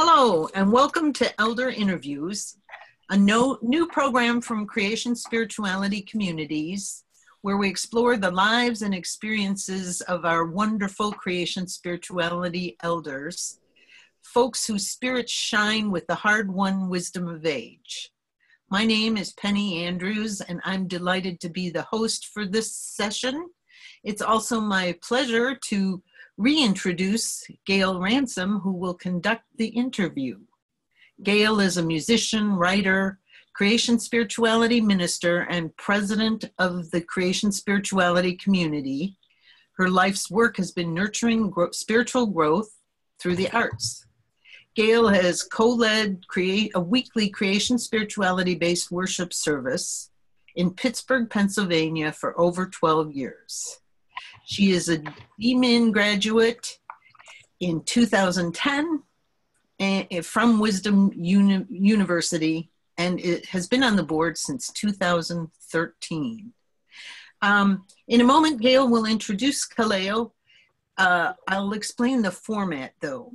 Hello, and welcome to Elder Interviews, a new program from Creation Spirituality Communities, where we explore the lives and experiences of our wonderful Creation Spirituality elders, folks whose spirits shine with the hard-won wisdom of age. My name is Penny Andrews, and I'm delighted to be the host for this session. It's also my pleasure to reintroduce Gail Ransom, who will conduct the interview. Gail is a musician, writer, Creation Spirituality minister, and president of the Creation Spirituality community. Her life's work has been nurturing spiritual growth through the arts. Gail has co-led a weekly Creation Spirituality-based worship service in Pittsburgh, Pennsylvania for over 12 years. She is a DMin graduate in 2010 from Wisdom University, and it has been on the board since 2013. In a moment, Gail will introduce Kaleo. I'll explain the format, though.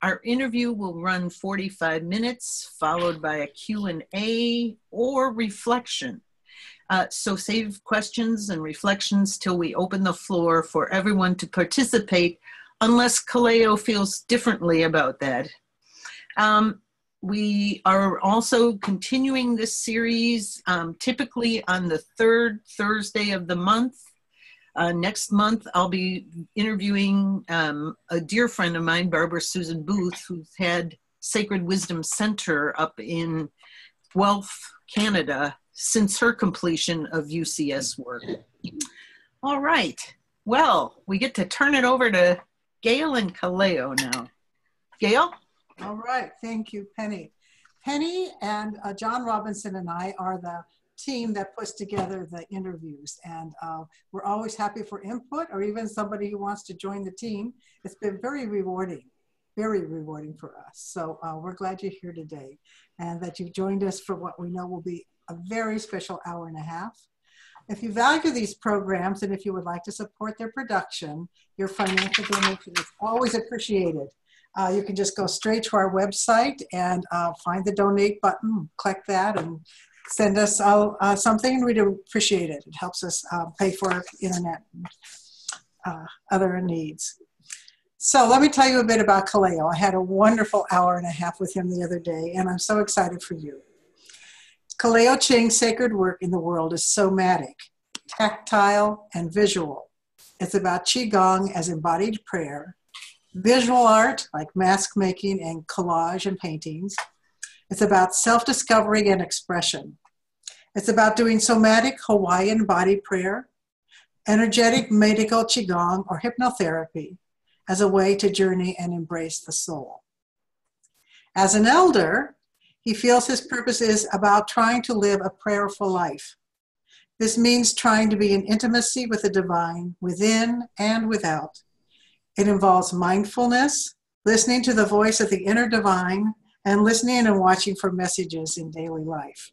Our interview will run 45 minutes, followed by a Q&A or reflection. So save questions and reflections till we open the floor for everyone to participate, unless Kaleo feels differently about that. We are also continuing this series typically on the third Thursday of the month. Next month, I'll be interviewing a dear friend of mine, Barbara Susan Booth, who's had Sacred Wisdom Center up in Guelph, Canada, since her completion of UCS work. All right, well, we get to turn it over to Gail and Kaleo now. Gail? All right, thank you, Penny. Penny and John Robinson and I are the team that puts together the interviews, and we're always happy for input or even somebody who wants to join the team. It's been very rewarding for us. So we're glad you're here today and that you've joined us for what we know will be a very special hour and a half. If you value these programs and if you would like to support their production, your financial donation is always appreciated. You can just go straight to our website and find the donate button, click that, and send us something. We'd appreciate it. It helps us pay for our internet and other needs. So let me tell you a bit about Kaleo. I had a wonderful hour and a half with him the other day, and I'm so excited for you. Kaleo Ching's sacred work in the world is somatic, tactile, and visual. It's about Qigong as embodied prayer, visual art like mask making and collage and paintings. It's about self-discovery and expression. It's about doing somatic Hawaiian body prayer, energetic medical Qigong or hypnotherapy as a way to journey and embrace the soul. As an elder, he feels his purpose is about trying to live a prayerful life. This means trying to be in intimacy with the divine within and without. It involves mindfulness, listening to the voice of the inner divine, and listening and watching for messages in daily life.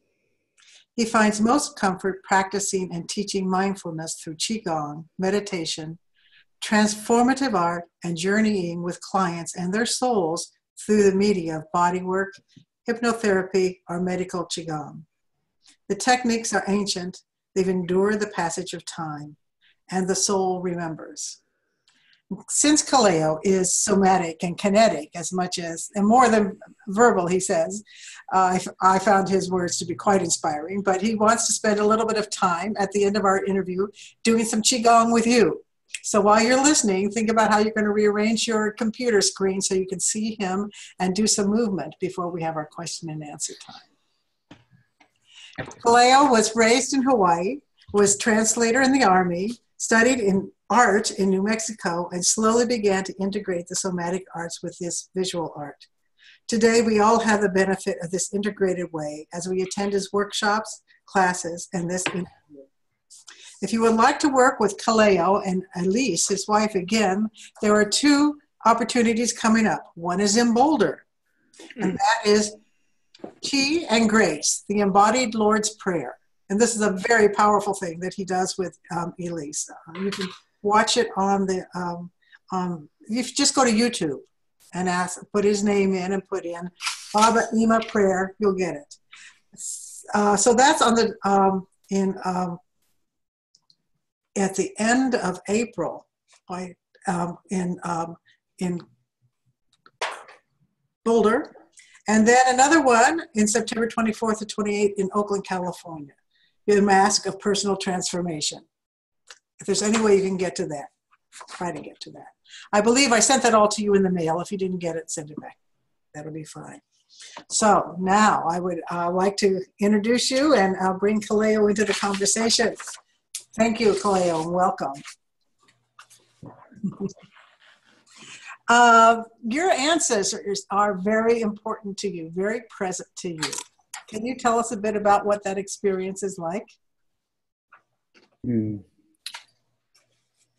He finds most comfort practicing and teaching mindfulness through Qigong, meditation, transformative art, and journeying with clients and their souls through the media of bodywork, hypnotherapy, or medical Qigong. The techniques are ancient, they've endured the passage of time, and the soul remembers. Since Kaleo is somatic and kinetic as much as, and more than verbal, he says, I found his words to be quite inspiring, but he wants to spend a little bit of time at the end of our interview doing some Qigong with you. So while you're listening, think about how you're going to rearrange your computer screen so you can see him and do some movement before we have our question and answer time. Kaleo was raised in Hawaii, was translator in the Army, studied in art in New Mexico, and slowly began to integrate the somatic arts with this visual art. Today, we all have the benefit of this integrated way as we attend his workshops, classes, and this interview. If you would like to work with Kaleo and Elise, his wife again, there are two opportunities coming up. One is in Boulder, and that is Qi and Grace, the embodied Lord's Prayer. And this is a very powerful thing that he does with Elise. You can watch it on the, you just go to YouTube and ask, put his name in and put in Baba Ima prayer, you'll get it. So that's on the at the end of April, in Boulder, and then another one in September 24th to 28th in Oakland, California. The Mask of Personal Transformation. If there's any way you can get to that, try to get to that. I believe I sent that all to you in the mail. If you didn't get it, send it back. That'll be fine. So now I would like to introduce you, and I'll bring Kaleo into the conversation. Thank you, Kaleo, and welcome. Your ancestors are very important to you, very present to you. Can you tell us a bit about what that experience is like?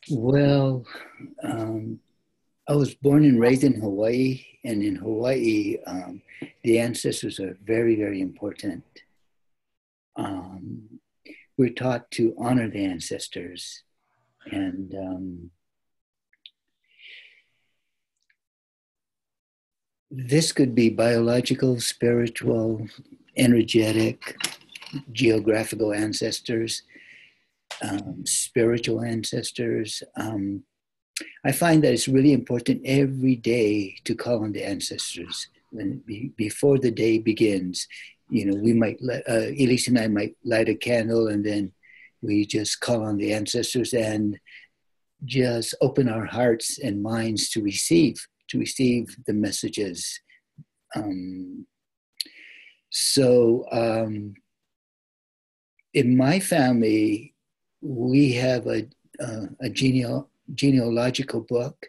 Well, I was born and raised in Hawaii, and in Hawaii, the ancestors are very, very important. We're taught to honor the ancestors, and this could be biological, spiritual, energetic, geographical ancestors, spiritual ancestors. I find that it's really important every day to call on the ancestors. Before the day begins, you know, we might, Elise and I might light a candle, and then we just call on the ancestors and just open our hearts and minds to receive the messages. In my family, we have a genealogical book,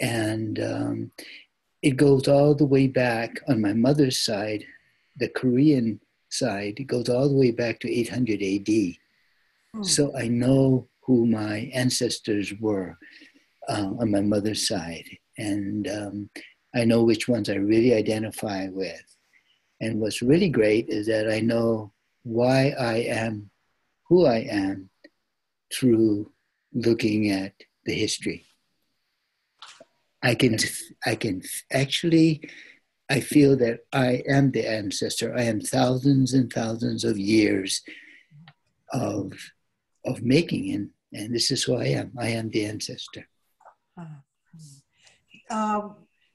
and it goes all the way back on my mother's side, the Korean side. It goes all the way back to 800 AD. So I know who my ancestors were on my mother's side, and I know which ones I really identify with. And what's really great is that I know why I am who I am through looking at the history. I feel that I am the ancestor. I am thousands and thousands of years of making, and this is who I am. I am the ancestor.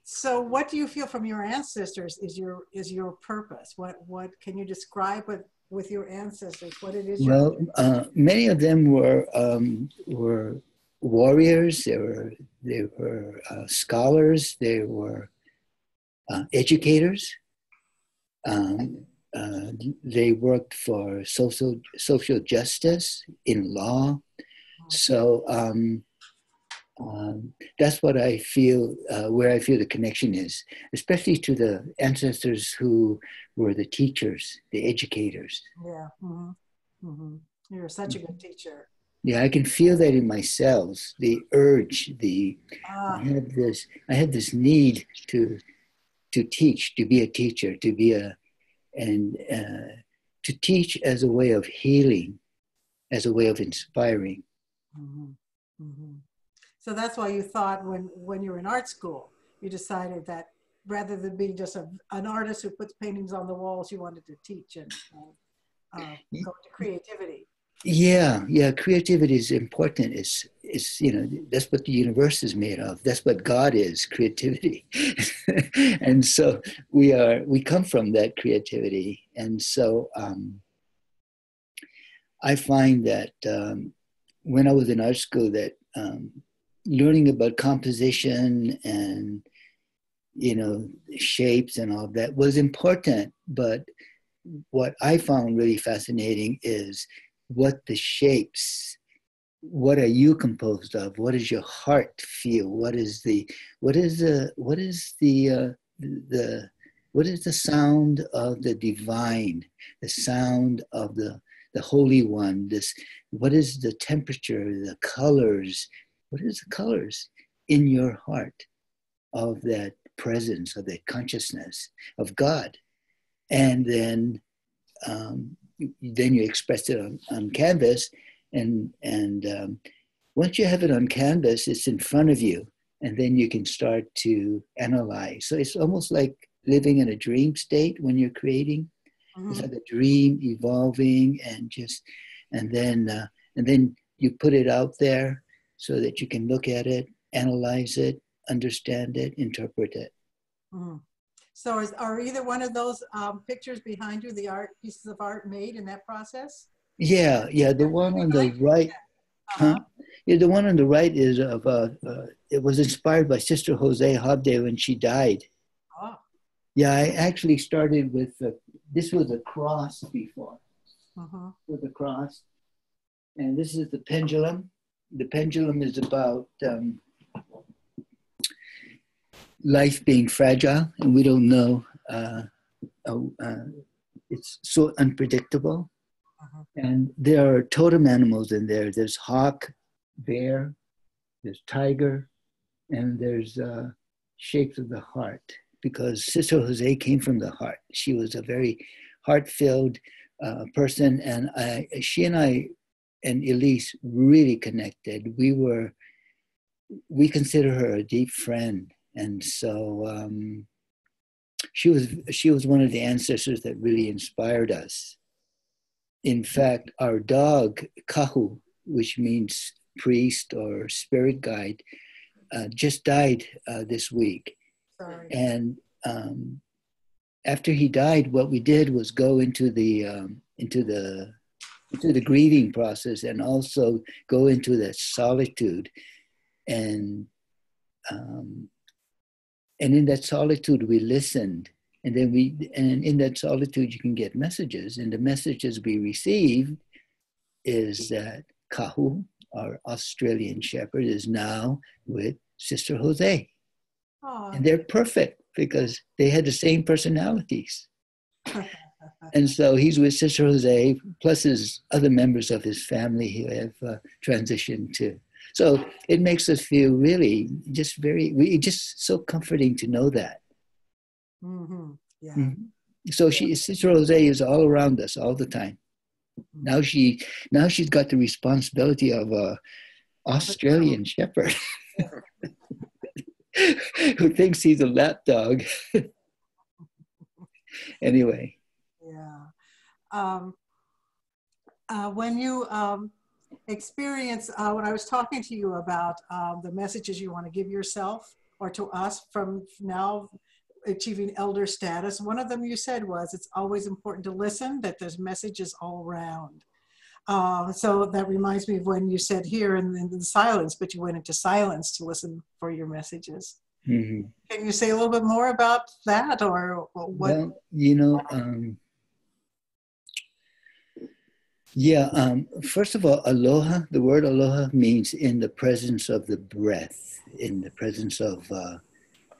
So what do you feel from your ancestors is your purpose? What can you describe with your ancestors, what it is? Well, many of them were warriors. They were scholars. They were educators. They worked for social justice in law. So that's what I feel, where I feel the connection is, especially to the ancestors who were the teachers, the educators. Yeah, You're such a good teacher. Yeah, I can feel that in my cells, the urge, I have this need to teach, to be a teacher, to teach as a way of healing, as a way of inspiring. So that's why you thought when you were in art school, you decided that rather than being just an artist who puts paintings on the walls, you wanted to teach and go to creativity. Yeah, creativity is important. It's that's what the universe is made of. That's what God is, creativity. And so we come from that creativity. And so I find that when I was in art school, that learning about composition and shapes and all that was important. But what I found really fascinating is what the shapes, what are you composed of? What does your heart feel? What is the sound of the divine, the sound of the Holy One? What is the temperature, the colors? What is the colors in your heart of that presence, of that consciousness of God? And then you express it on canvas, and once you have it on canvas, it's in front of you. and then you can start to analyze. So it's almost like living in a dream state when you're creating. It's like a dream evolving, and then you put it out there so that you can look at it, analyze it, understand it, interpret it. Mm. So are either one of those pictures behind you the pieces of art made in that process? Yeah, the one on the right. Uh-huh. Yeah, the one on the right is of it was inspired by Sister Jose Habde when she died. Oh. Yeah, I actually started with this was a cross before. With a cross, and this is the pendulum. The pendulum is about life being fragile, and we don't know. It's so unpredictable. And there are totem animals in there. There's hawk, bear, there's tiger, and there's shapes of the heart, because Sister Jose came from the heart. She was a very heart-filled person, and she and I and Elise really connected. We consider her a deep friend, and so she was one of the ancestors that really inspired us. In fact, our dog, Kahu, which means priest or spirit guide, just died this week. Sorry. And after he died, what we did was go into the grieving process, and also go into that solitude. And in that solitude, we listened. And then in that solitude, you can get messages. And the messages we received is that Kahu, our Australian shepherd, is now with Sister Jose. Aww. And they're perfect because they had the same personalities. And so he's with Sister Jose, plus his other members of his family who have transitioned too. So it makes us feel really just so comforting to know that. Yeah. So Sister Jose is all around us all the time. Now she's got the responsibility of a Australian shepherd who thinks he's a lap dog. Anyway. Yeah. When you experience, when I was talking to you about the messages you want to give yourself or to us from now achieving elder status, one of them you said was it's always important to listen, that there's messages all around. So that reminds me of when you said here in the silence, but you went into silence to listen for your messages. Can you say a little bit more about that, or what? Well, first of all, aloha, the word aloha means in the presence of the breath, in the presence of,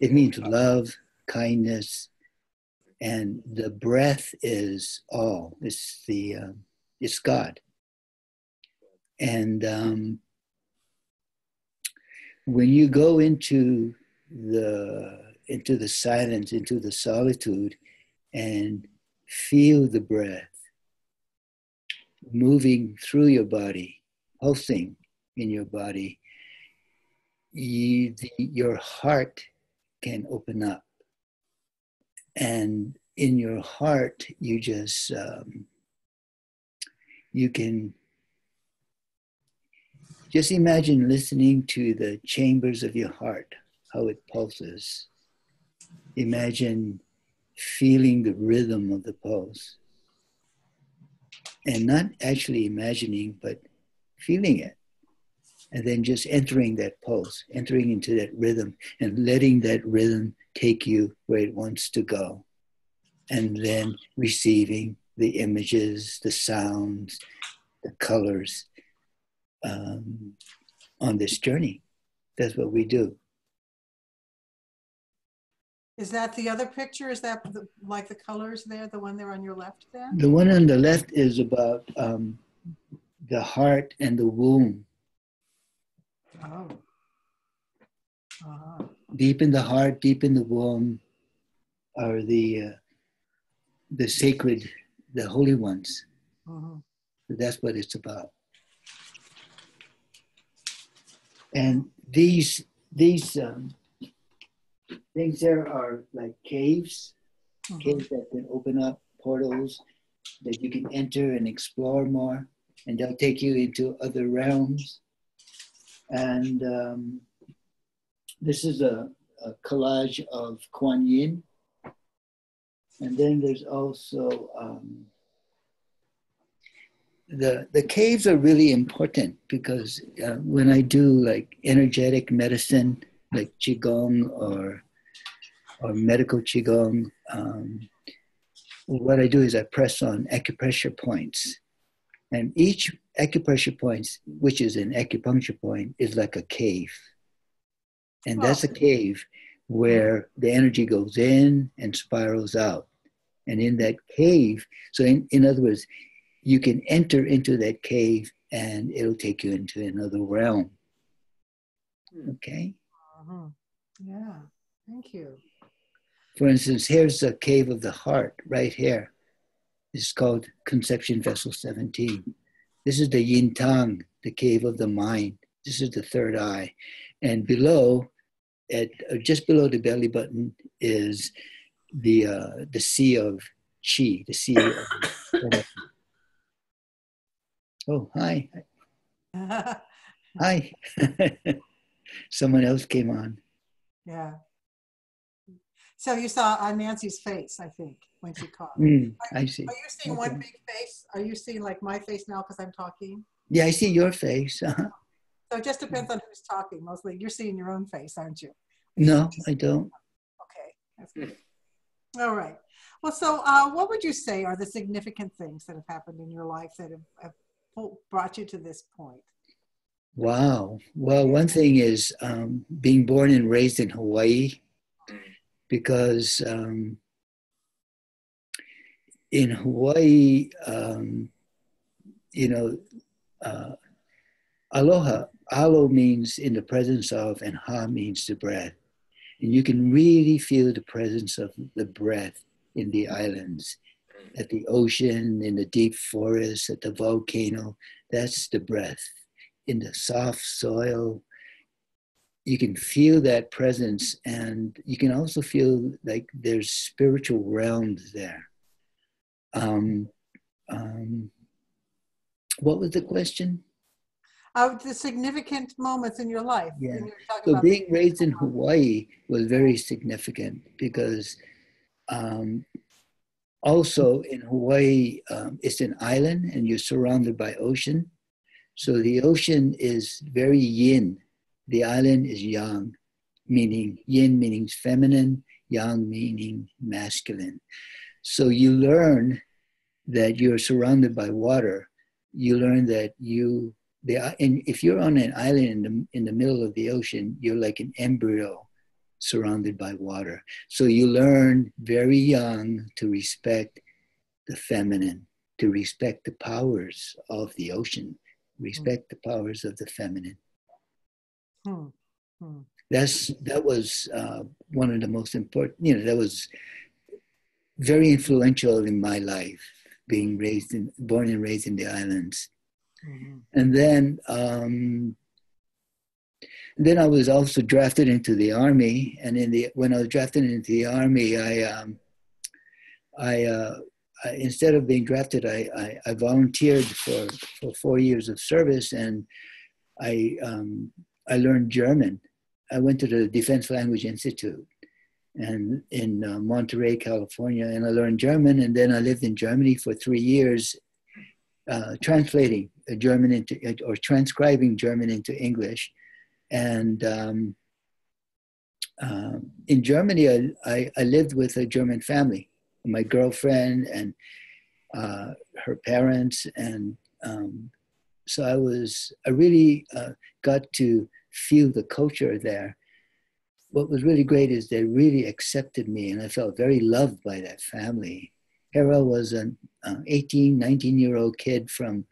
it means love, kindness, and the breath is all. It's God. And when you go into the silence, into the solitude, and feel the breath moving through your body, pulsing in your body, your heart can open up. And in your heart, you just, you can just imagine listening to the chambers of your heart, how it pulses. Imagine feeling the rhythm of the pulse. And not actually imagining, but feeling it. And then just entering that pulse, entering into that rhythm, and letting that rhythm take you where it wants to go. And then receiving the images, the sounds, the colors on this journey. That's what we do. Is that the other picture? Is that like the colors there, the one there on your left there? The one on the left is about the heart and the womb. Oh. Uh-huh. Deep in the heart, deep in the womb are the sacred, the holy ones. Uh-huh. That's what it's about. And these these things there are like caves, Mhm. caves that can open up portals that you can enter and explore more, and they'll take you into other realms. And this is a collage of Kuan Yin. And then there's also, the caves are really important because when I do like energetic medicine, like Qigong or medical Qigong, what I do is I press on acupressure points. And each acupressure point, which is an acupuncture point, is like a cave. And that's a cave where the energy goes in and spirals out. And in that cave, so in other words, you can enter into that cave and it'll take you into another realm. Okay? Uh-huh. Yeah, thank you. For instance, here's the cave of the heart right here. It's called Conception Vessel 17. This is the Yin Tang, the cave of the mind. This is the third eye. And below, just below the belly button, is the sea of Qi, the sea of... Oh, hi. Hi. Someone else came on. Yeah. So you saw Nancy's face, I think, when she called. I see. Are you seeing one big face? Are you seeing like my face now because I'm talking? Yeah, I see your face. So it just depends on who's talking. Mostly you're seeing your own face, aren't you? No, I don't. Okay, that's good. All right. Well, so what would you say are the significant things that have happened in your life that have brought you to this point? Wow. Well, one thing is being born and raised in Hawaii, because in Hawaii, aloha, alo means in the presence of, and ha means the breath. And you can really feel the presence of the breath in the islands, at the ocean, in the deep forest, at the volcano. That's the breath. In the soft soil, you can feel that presence, and you can also feel like there's spiritual realms there. What was the question? The significant moments in your life. Yeah. So being raised in Hawaii was very significant because also in Hawaii, it's an island and you're surrounded by ocean. So the ocean is very yin. The island is yang, meaning yin meaning feminine, yang meaning masculine. So you learn that you're surrounded by water. You learn that and if you're on an island in the middle of the ocean, you're like an embryo surrounded by water. So you learn very young to respect the feminine, to respect the powers of the ocean, respect the powers of the feminine. That was one of the most important, that was very influential in my life, being born and raised in the islands. And then I was also drafted into the army. And when I was drafted into the army, I instead of being drafted, I volunteered for 4 years of service, and I learned German. I went to the Defense Language Institute and in Monterey, California, and I learned German. And then I lived in Germany for 3 years, translating German or transcribing German into English. And in Germany, I lived with a German family, my girlfriend and her parents. And so I really got to feel the culture there. What was really great is they really accepted me, and I felt very loved by that family. Hera was an 18, 19-year-old kid from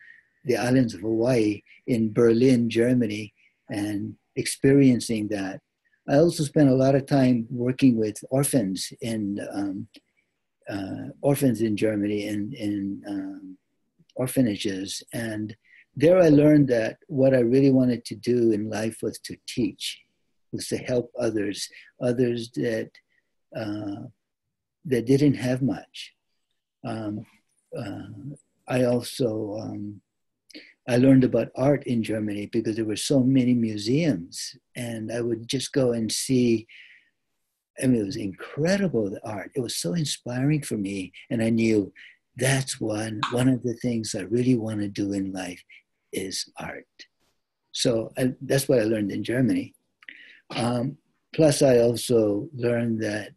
the islands of Hawaii in Berlin, Germany, and experiencing that. I also spent a lot of time working with orphans in Germany, in orphanages. And there I learned that what I really wanted to do in life was to teach. was to help others that that didn't have much. I also I learned about art in Germany because there were so many museums, and I would just go and see. I mean, it was incredible, the art. It was so inspiring for me, and I knew that's one of the things I really want to do in life is art. So that's what I learned in Germany. Plus, I also learned that,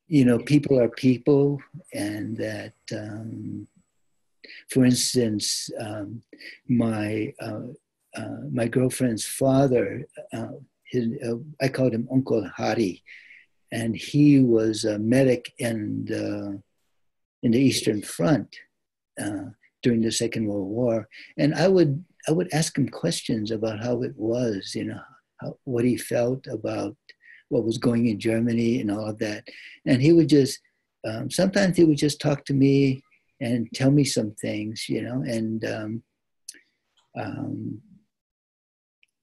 you know, people are people, and that, for instance, my girlfriend's father, I called him Uncle Hari, and he was a medic in the Eastern Front during the Second World War, and I would ask him questions about how it was, you know, what he felt about what was going in Germany and all of that, and he would just sometimes he would just talk to me and tell me some things, you know,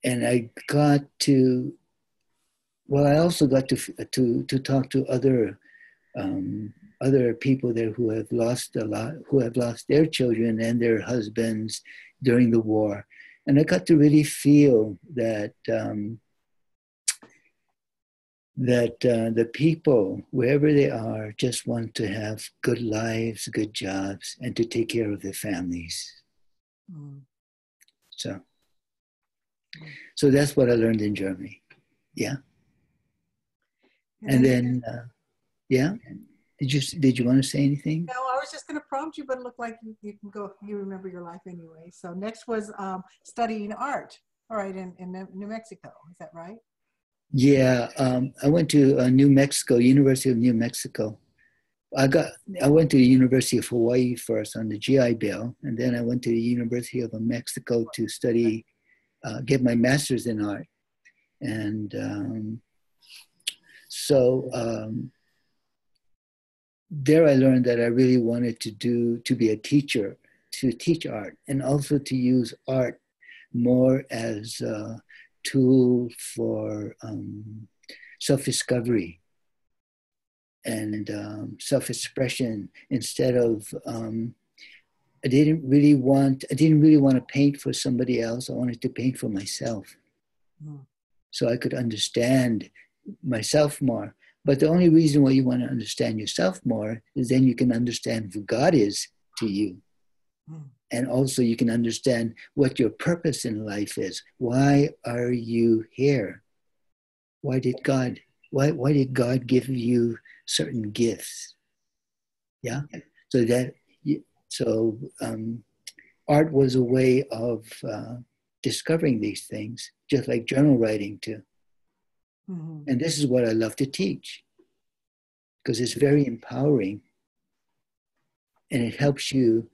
and I got to, well, I also got to talk to other people there who have lost a lot, who have lost their children and their husbands during the war, and I got to really feel that the people, wherever they are, just want to have good lives, good jobs, and to take care of their families. Mm. So that's what I learned in Germany. Yeah. And then, yeah. Did you want to say anything? No, I was just going to prompt you, but it looked like you can go. You remember your life anyway. So next was studying art. All right, in New Mexico. Is that right? Yeah, I went to New Mexico, University of New Mexico. I went to the University of Hawaii first on the GI Bill, and then I went to the University of New Mexico to study, get my master's in art. And so there I learned that I really wanted to be a teacher, to teach art, and also to use art more as a tool for self-discovery and self-expression, instead of I didn't really want to paint for somebody else. I wanted to paint for myself, so I could understand myself more. But the only reason why you want to understand yourself more is then you can understand who God is to you. And also you can understand what your purpose in life is. Why are you here? Why did God give you certain gifts? Yeah. So art was a way of discovering these things, just like journal writing too. Mm-hmm. And this is what I love to teach, because it's very empowering, and it helps you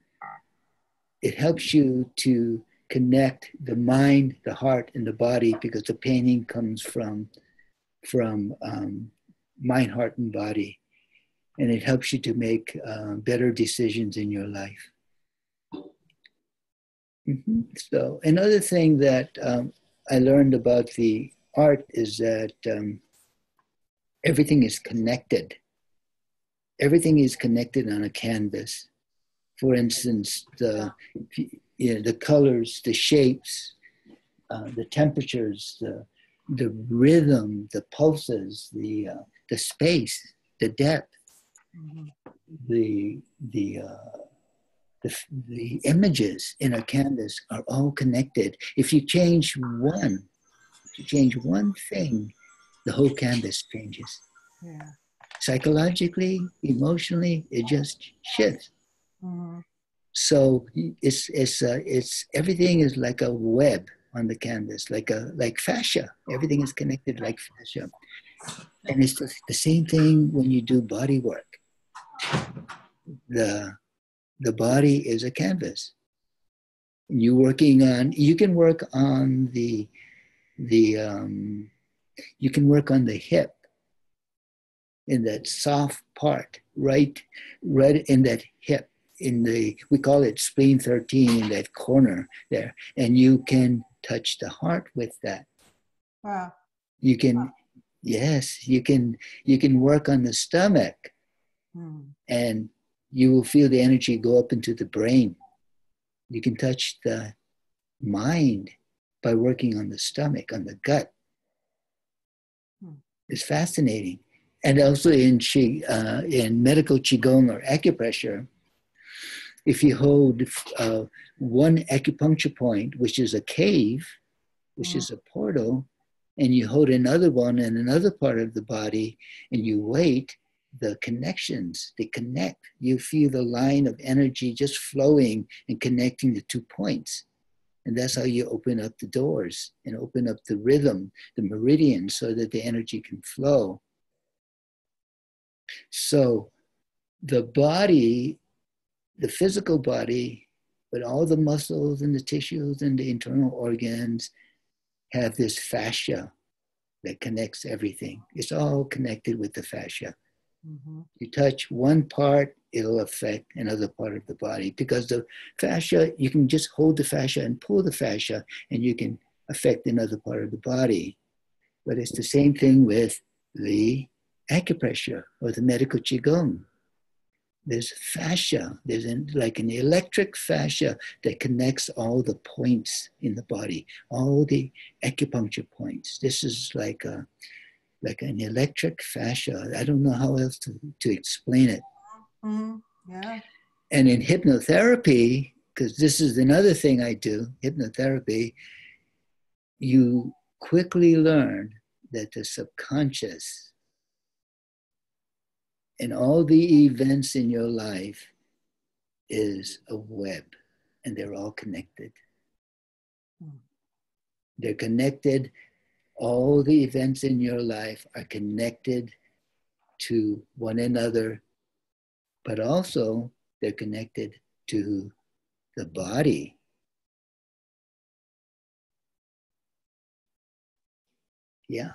to connect the mind, the heart, and the body, because the painting comes from mind, heart, and body, and it helps you to make better decisions in your life. Mm-hmm. So another thing that I learned about the art is that everything is connected. Everything is connected on a canvas. For instance, the colors, the shapes, the temperatures, the rhythm, the pulses, the space, the depth, the images in a canvas are all connected. If you change one thing, the whole canvas changes. Yeah. Psychologically, emotionally, it just shifts. Mm-hmm. So it's everything is like a web on the canvas, like fascia. Everything is connected like fascia, and it's the same thing when you do body work. The body is a canvas. And you can work on the hip, in that soft part, right in that hip, we call it spleen 13, in that corner there, and you can touch the heart with that. Wow. You can, yes, you can work on the stomach, and you will feel the energy go up into the brain. You can touch the mind by working on the stomach, on the gut. It's fascinating. And also in medical Qigong or acupressure, if you hold one acupuncture point, which is a cave, which is a portal, and you hold another one in another part of the body, and you wait, the connections, they connect. You feel the line of energy just flowing and connecting the 2 points. And that's how you open up the doors and open up the rhythm, the meridian, so that the energy can flow. So the body, the physical body, but all the muscles and the tissues and the internal organs have this fascia that connects everything. It's all connected with the fascia. You touch one part, it'll affect another part of the body, because the fascia, you can just hold the fascia and pull the fascia and you can affect another part of the body. But it's the same thing with the acupressure or the medical Qigong. There's fascia, there's like an electric fascia that connects all the points in the body, all the acupuncture points. This is like an electric fascia. I don't know how else to explain it. Yeah. And in hypnotherapy, because this is another thing I do, hypnotherapy, you quickly learn that the subconscious and all the events in your life is a web, and they're all connected. They're connected. All the events in your life are connected to one another, but also they're connected to the body. Yeah.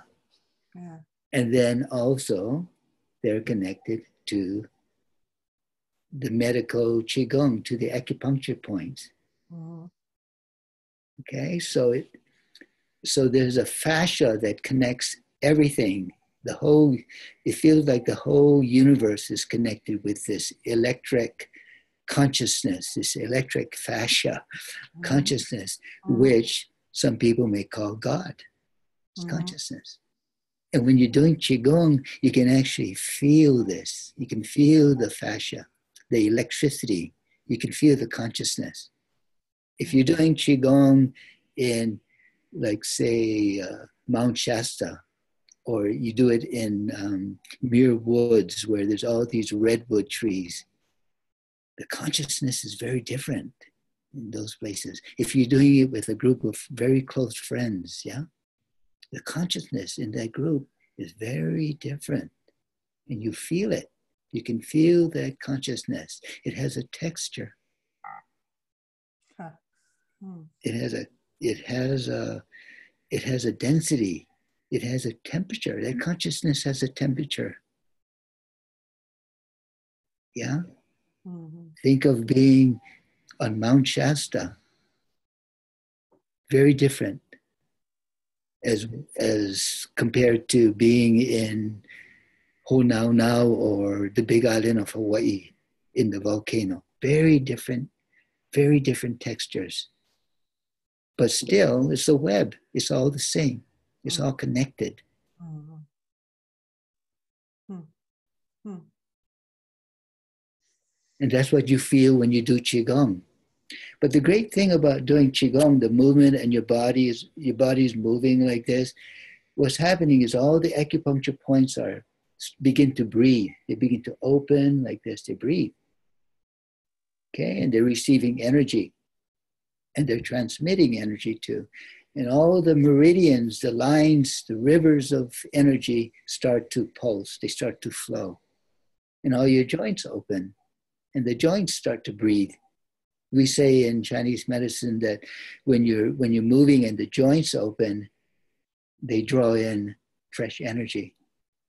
And then also they're connected to the medical Qigong, to the acupuncture points. Okay, so there's a fascia that connects everything. It feels like the whole universe is connected with this electric consciousness, this electric fascia consciousness, which some people may call God. It's consciousness. And when you're doing Qigong, you can actually feel this. You can feel the fascia, the electricity. You can feel the consciousness. If you're doing Qigong in, like, say, Mount Shasta, or you do it in Muir Woods, where there's all these redwood trees, the consciousness is very different in those places. If you're doing it with a group of very close friends, the consciousness in that group is very different, and you feel it. You can feel that consciousness. It has a texture. It has a density. It has a temperature. That consciousness has a temperature. Yeah. Think of being on Mount Shasta. Very different as compared to being in Honaunau or the Big Island of Hawaii in the volcano. Very different textures. But still, it's a web. It's all the same. It's all connected. And that's what you feel when you do Qigong. But the great thing about doing Qigong, the movement, and your body is moving like this, what's happening is all the acupuncture points begin to breathe. They begin to open like this. They breathe. Okay, and they're receiving energy. And they're transmitting energy too. And all the meridians, the lines, the rivers of energy start to pulse. They start to flow. And all your joints open. And the joints start to breathe. We say in Chinese medicine that when you're moving and the joints open, they draw in fresh energy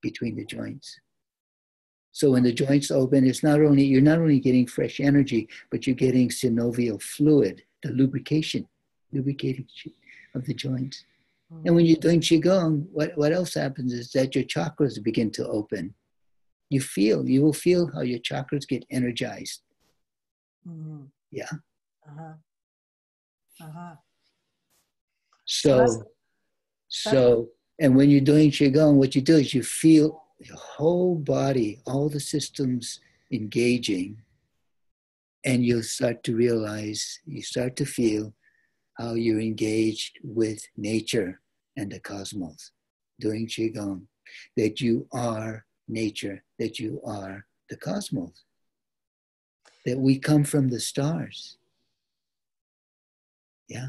between the joints. So when the joints open, you're not only getting fresh energy, but you're getting synovial fluid, the lubricating of the joints. And when you're doing Qigong, what else happens is that your chakras begin to open. You will feel how your chakras get energized. Mm-hmm. Yeah. Uh-huh. Uh-huh. So, and when you're doing Qigong, what you do is you feel your whole body, all the systems engaging, and you'll start to realize, you start to feel how you're engaged with nature and the cosmos doing Qigong, that you are nature, that you are the cosmos, that we come from the stars. Yeah.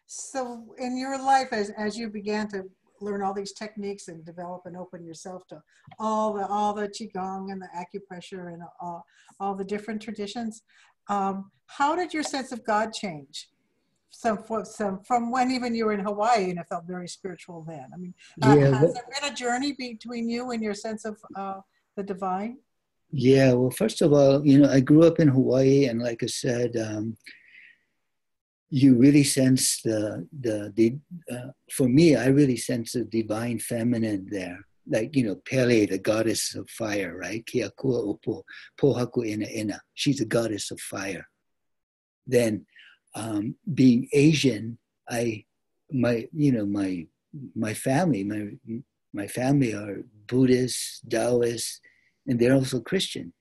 So in your life, as you began to learn all these techniques and develop and open yourself to all the Qigong and the acupressure and all the different traditions, how did your sense of God change? Some from when even you were in Hawaii and it felt very spiritual then. I mean, has there been a journey between you and your sense of the divine? Yeah, well, first of all, I grew up in Hawaii, and like I said, you really sense for me, I really sense the divine feminine there. Like, Pele, the goddess of fire, right? Kia kua upo, pohaku ina ina. She's a goddess of fire. Then, being Asian, my family are Buddhists, Taoists, and they're also Christian.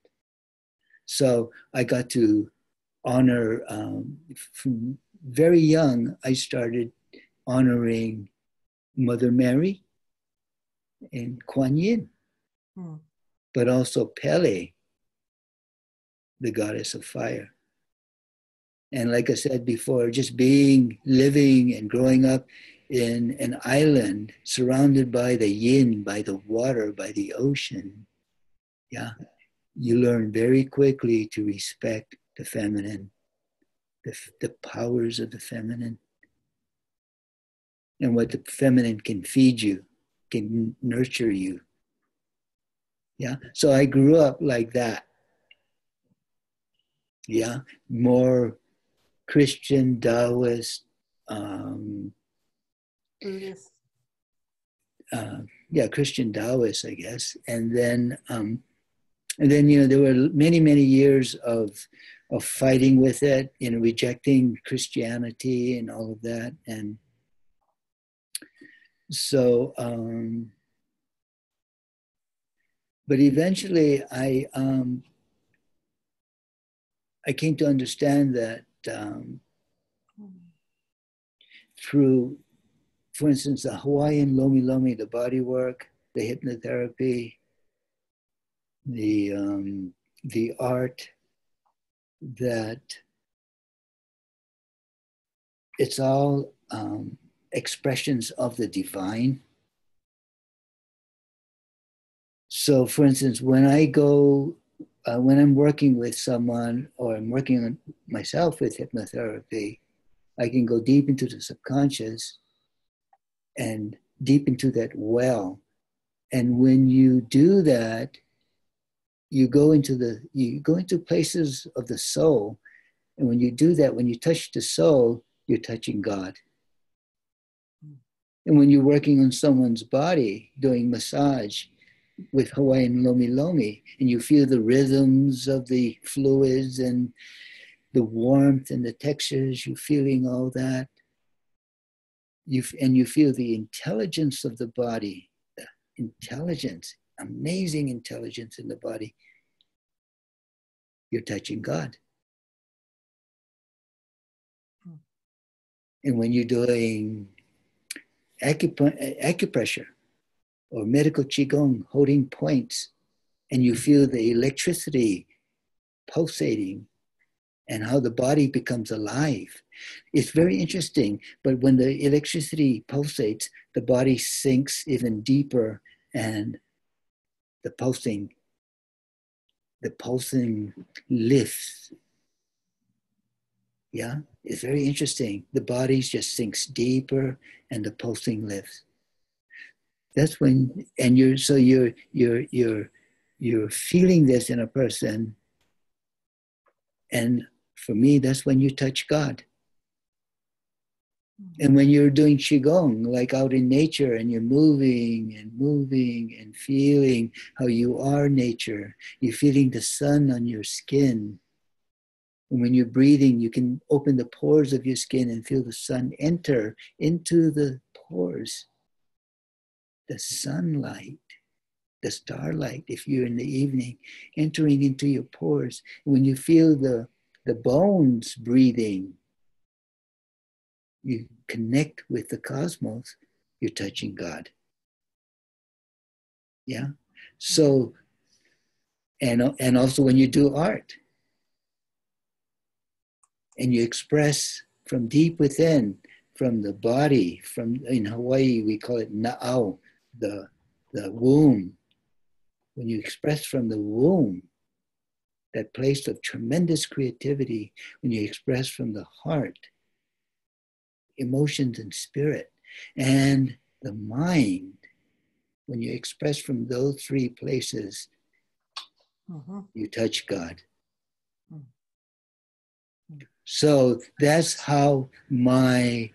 So I got to honor, from very young, I started honoring Mother Mary and Kuan Yin, but also Pele, the goddess of fire. And like I said before, just living and growing up in an island surrounded by the yin, by the water, by the ocean, yeah, you learn very quickly to respect the feminine, the powers of the feminine, and what the feminine can feed you, can nurture you. Yeah, so I grew up like that. Yeah, more Christian, Taoist, Buddhist. Christian Taoist, I guess, and then there were many, many years of fighting with it, rejecting Christianity and all of that, and so. But eventually, I came to understand that through, for instance, the Hawaiian Lomi Lomi, the body work, the hypnotherapy, the art, that it's all expressions of the divine. So, for instance, when I'm working with someone or I'm working on myself with hypnotherapy, I can go deep into the subconscious and deep into that well. And when you do that, you go into places of the soul. And when you do that, when you touch the soul, you're touching God. And when you're working on someone's body, doing massage with Hawaiian Lomi Lomi, and you feel the rhythms of the fluids and the warmth and the textures, you're feeling all that. You feel the intelligence of the body, intelligence, amazing intelligence in the body. You're touching God. And when you're doing acupressure or medical Qigong, holding points, and you feel the electricity pulsating and how the body becomes alive. It's very interesting, but when the electricity pulsates, the body sinks even deeper and the pulsing lifts. Yeah, it's very interesting. The body just sinks deeper and the pulsing lifts. That's when, and you're feeling this in a person. And for me, that's when you touch God. And when you're doing Qigong, like out in nature, and you're moving and feeling how you are nature, you're feeling the sun on your skin. And when you're breathing, you can open the pores of your skin and feel the sun enter into the pores. The sunlight, the starlight, if you're in the evening, entering into your pores. When you feel the bones breathing, you connect with the cosmos, you're touching God. Yeah. So, and also when you do art and you express from deep within, from the body, from in Hawaii we call it na'au, the womb. When you express from the womb, that place of tremendous creativity, when you express from the heart, emotions and spirit, and the mind, when you express from those three places, you touch God. So that's how my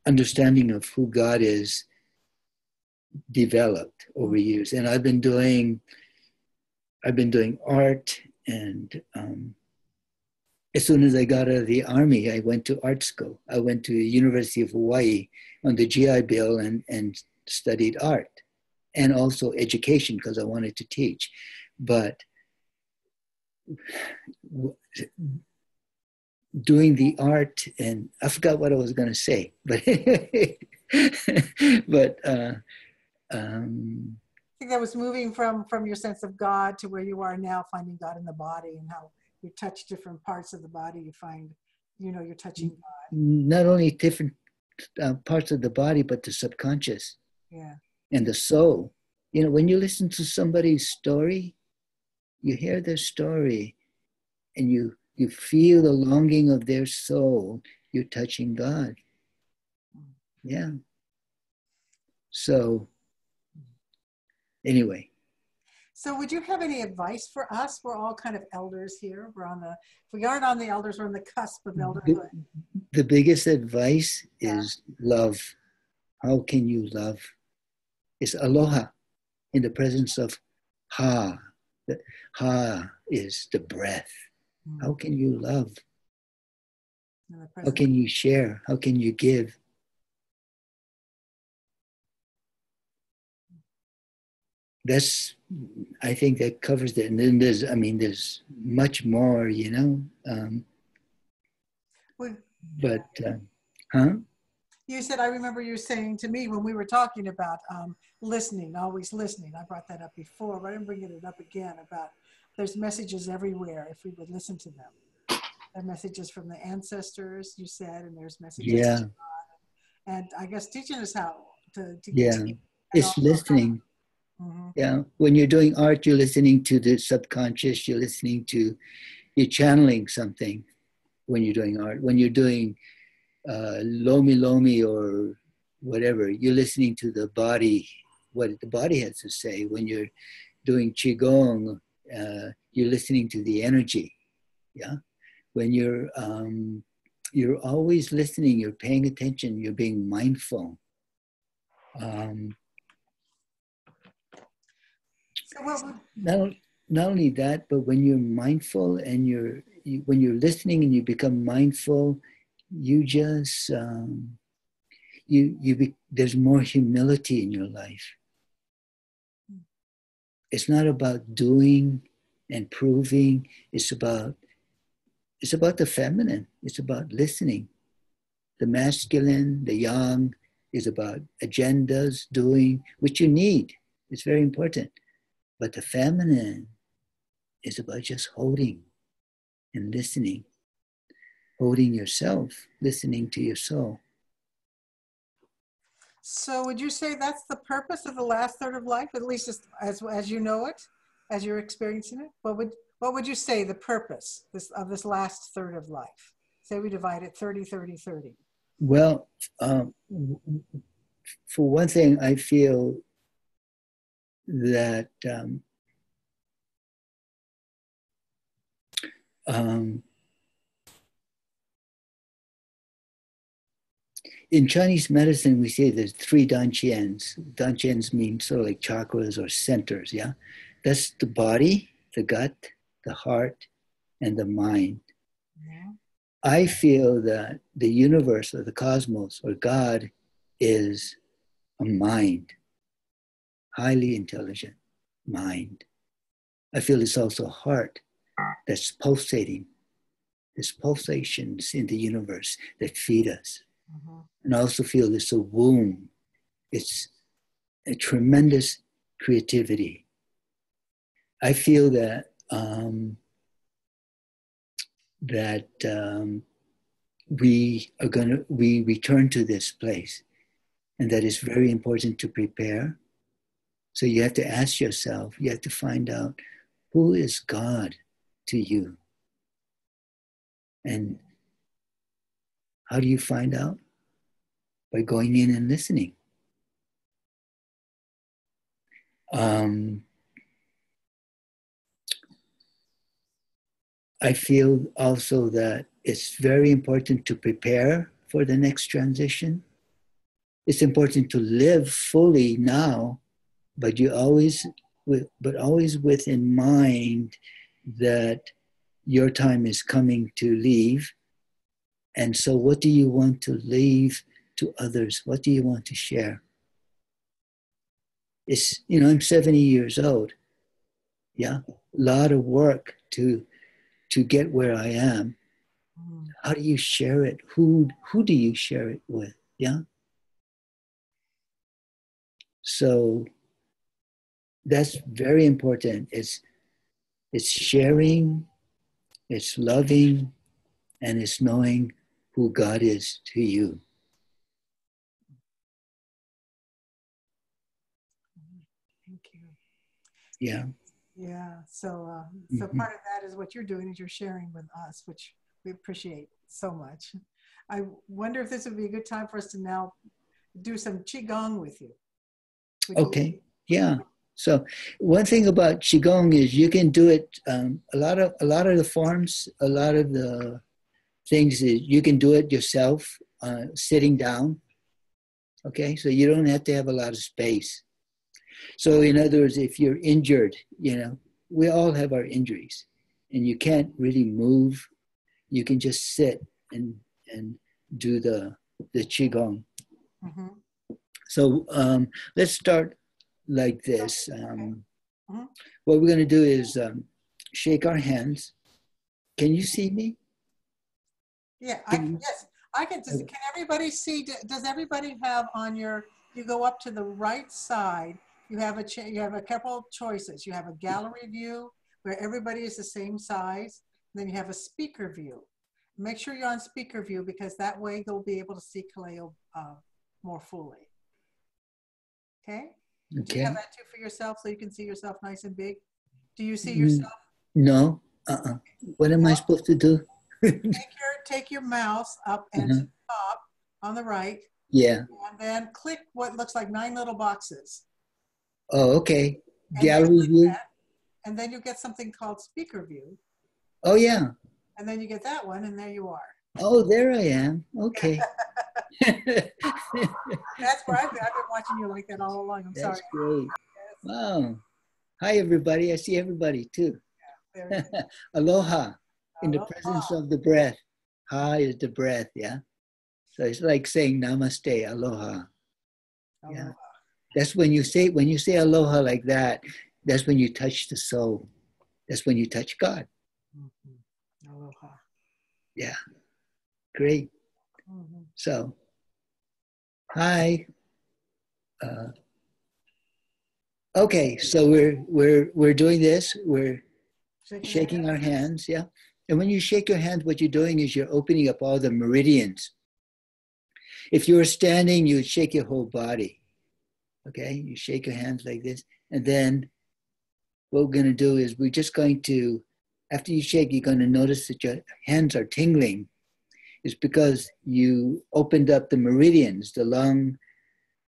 understanding of who God is developed over years. And I've been doing art, and as soon as I got out of the army, I went to art school. I went to the University of Hawaii on the GI Bill and studied art, and also education because I wanted to teach. But doing the art, and I forgot what I was going to say, but I think that was moving from your sense of God to where you are now, finding God in the body, and how you touch different parts of the body. You find, you're touching God. Not only different parts of the body, but the subconscious, and the soul. When you listen to somebody's story, you hear their story, and you feel the longing of their soul. You're touching God. Yeah. So anyway. So would you have any advice for us? We're all kind of elders here. If we aren't on the elders, we're on the cusp of elderhood. The biggest advice is love. How can you love? It's aloha in the presence of ha. The ha is the breath. How can you love? How can you share? How can you give? I think that covers it. And then there's much more, You said, I remember you saying to me when we were talking about listening, always listening. I brought that up before, but I'm bringing it up again about there's messages everywhere if we would listen to them. There are messages from the ancestors, you said, and there's messages to God. And I guess teaching us how to get to it's listening. Yeah, when you're doing art, you're listening to the subconscious, you're channeling something when you're doing art. When you're doing lomi lomi or whatever, you're listening to the body, what the body has to say. When you're doing Qigong, you're listening to the energy. Yeah. When you're always listening, you're paying attention, you're being mindful. Not only that, but when you're mindful and when you're listening and you become mindful, you just there's more humility in your life. It's not about doing and proving. It's about the feminine. It's about listening. The masculine, the yang, is about agendas, doing, which you need. It's very important. But the feminine is about just holding and listening. Holding yourself, listening to your soul. So would you say that's the purpose of the last third of life, at least as you know it, as you're experiencing it? What would you say the purpose of this last third of life? Say we divide it 30, 30, 30. Well, for one thing, I feel that in Chinese medicine, we say there's three danqians. Danqians mean sort of like chakras or centers, yeah? That's the body, the gut, the heart, and the mind. Yeah. I feel that the universe or the cosmos or God is a mind, highly intelligent mind. I feel it's also a heart that's pulsating. There's pulsations in the universe that feed us. Mm-hmm. And I also feel it's a womb. It's a tremendous creativity. I feel that we return to this place, and that it's very important to prepare. So you have to ask yourself, you have to find out, who is God to you? And how do you find out? By going in and listening. I feel also that it's very important to prepare for the next transition. It's important to live fully now, but always with in mind that your time is coming to leave. And so what do you want to leave to others? What do you want to share? It's, I'm 70 years old. Yeah, a lot of work to get where I am. How do you share it? Who do you share it with? Yeah. So that's very important. It's sharing, it's loving, and it's knowing who God is to you. Thank you. Yeah. Yeah. So part of that is what you're doing is you're sharing with us, which we appreciate so much. I wonder if this would be a good time for us to now do some Qigong with you. Okay. Yeah. So one thing about Qigong is you can do it. A lot of the forms, a lot of the things is you can do it yourself, sitting down. Okay. So you don't have to have a lot of space. So in other words, if you're injured, we all have our injuries, and you can't really move. You can just sit and do the Qigong. Mm-hmm. So let's start like this. What we're going to do is shake our hands. Can you see me? Yeah, yes, I can. Can everybody see? Does everybody have on your? You go up to the right side. You have a couple choices. You have a gallery view where everybody is the same size. Then you have a speaker view. Make sure you're on speaker view because that way you'll be able to see Kaleo more fully. Okay? Do you have that too for yourself so you can see yourself nice and big? Do you see yourself? No. What am I supposed to do? Take your mouse up and to the top on the right. Yeah. And then click what looks like 9 little boxes. Oh, okay. Gallery view. And then you get something called speaker view. Oh, yeah. And then you get that one, and there you are. Oh, there I am. Okay. That's where I've been watching you like that all along. I'm sorry. That's great. Yes. Wow. Hi, everybody. I see everybody, too. Yeah, Aloha. In the presence of the breath. Ha is the breath, yeah? So it's like saying namaste, aloha. Yeah. That's when you say aloha like that, that's when you touch the soul. That's when you touch God. Mm-hmm. Aloha. Yeah. Great. Mm-hmm. So, hi. Okay, so we're doing this. We're shaking our hands, yeah? And when you shake your hands, what you're doing is you're opening up all the meridians. If you were standing, you would shake your whole body. Okay, you shake your hands like this. And then what we're going to do is we're just going to, after you shake, you're going to notice that your hands are tingling. It's because you opened up the meridians, the lung,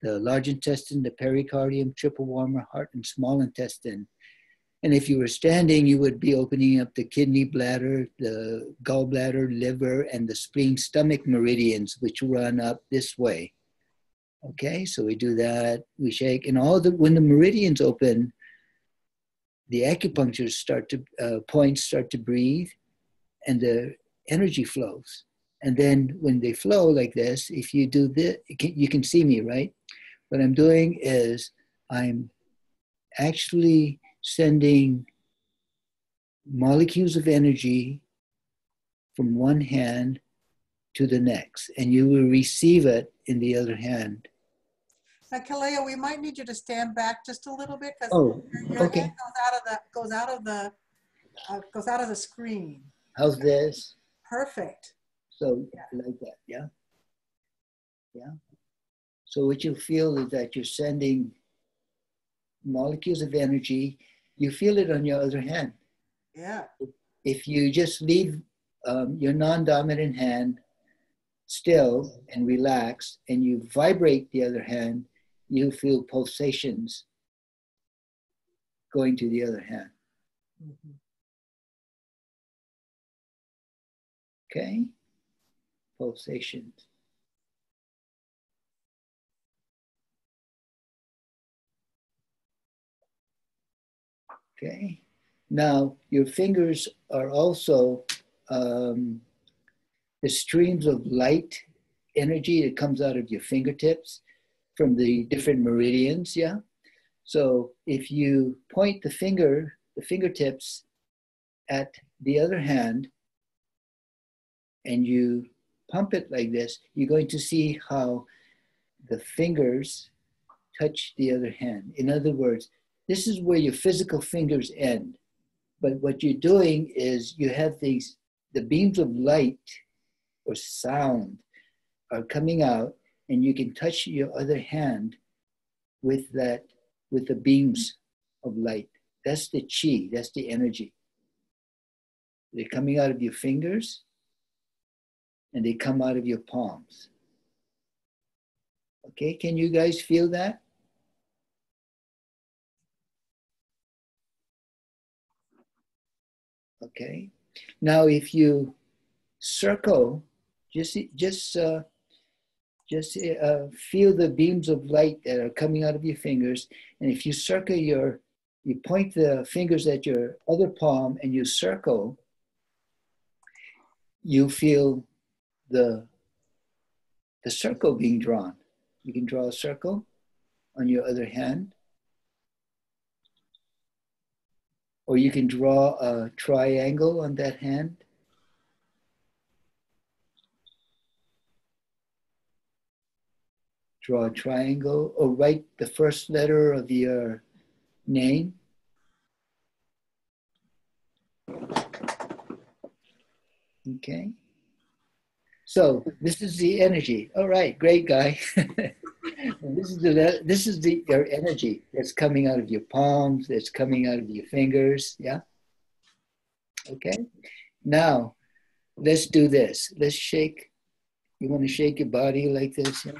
the large intestine, the pericardium, triple warmer, heart, and small intestine. And if you were standing, you would be opening up the kidney, bladder, the gallbladder, liver, and the spleen, stomach meridians, which run up this way. Okay, so we do that, we shake, and when the meridians open, the acupuncture points start to breathe, and the energy flows. And then when they flow like this, if you do this, you can see me, right? What I'm doing is I'm actually sending molecules of energy from one hand to the next, and you will receive it in the other hand. Now, Kaleo, we might need you to stand back just a little bit because your okay. head goes out of the screen. How's this? Perfect. So like that, yeah? Yeah. So what you feel is that you're sending molecules of energy. You feel it on your other hand. Yeah. If you just leave your non-dominant hand still and relax, and you vibrate the other hand, you feel pulsations going to the other hand. Mm-hmm. Okay? Pulsations. Okay? Now, your fingers are also the streams of light energy that comes out of your fingertips from the different meridians, yeah? So if you point the fingertips at the other hand, and you pump it like this, you're going to see how the fingers touch the other hand. In other words, this is where your physical fingers end. But what you're doing is you have the beams of light or sound are coming out, and you can touch your other hand with the beams of light. That's the chi, that's the energy. They're coming out of your fingers, and they come out of your palms. Okay, can you guys feel that? Okay. Now, if you circle, just feel the beams of light that are coming out of your fingers, and if you circle you point the fingers at your other palm and you circle, you feel the circle being drawn. You can draw a circle on your other hand, or you can draw a triangle on that hand. Draw a triangle, or write the first letter of your name. Okay. So this is the energy. All right, great guy. This is your energy that's coming out of your palms, that's coming out of your fingers. Yeah. Okay. Now let's do this. Let's shake. You want to shake your body like this? Yeah?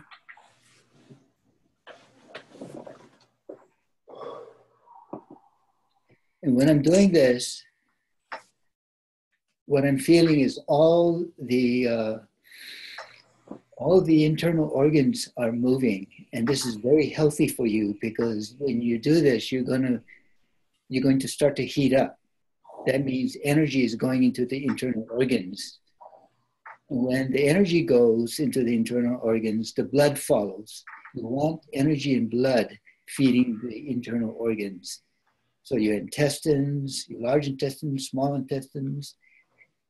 And when I'm doing this, what I'm feeling is all the internal organs are moving, and this is very healthy for you, because when you do this, you're going to start to heat up. That means energy is going into the internal organs. When the energy goes into the internal organs, the blood follows. You want energy and blood feeding the internal organs. So your intestines, your large intestines, small intestines,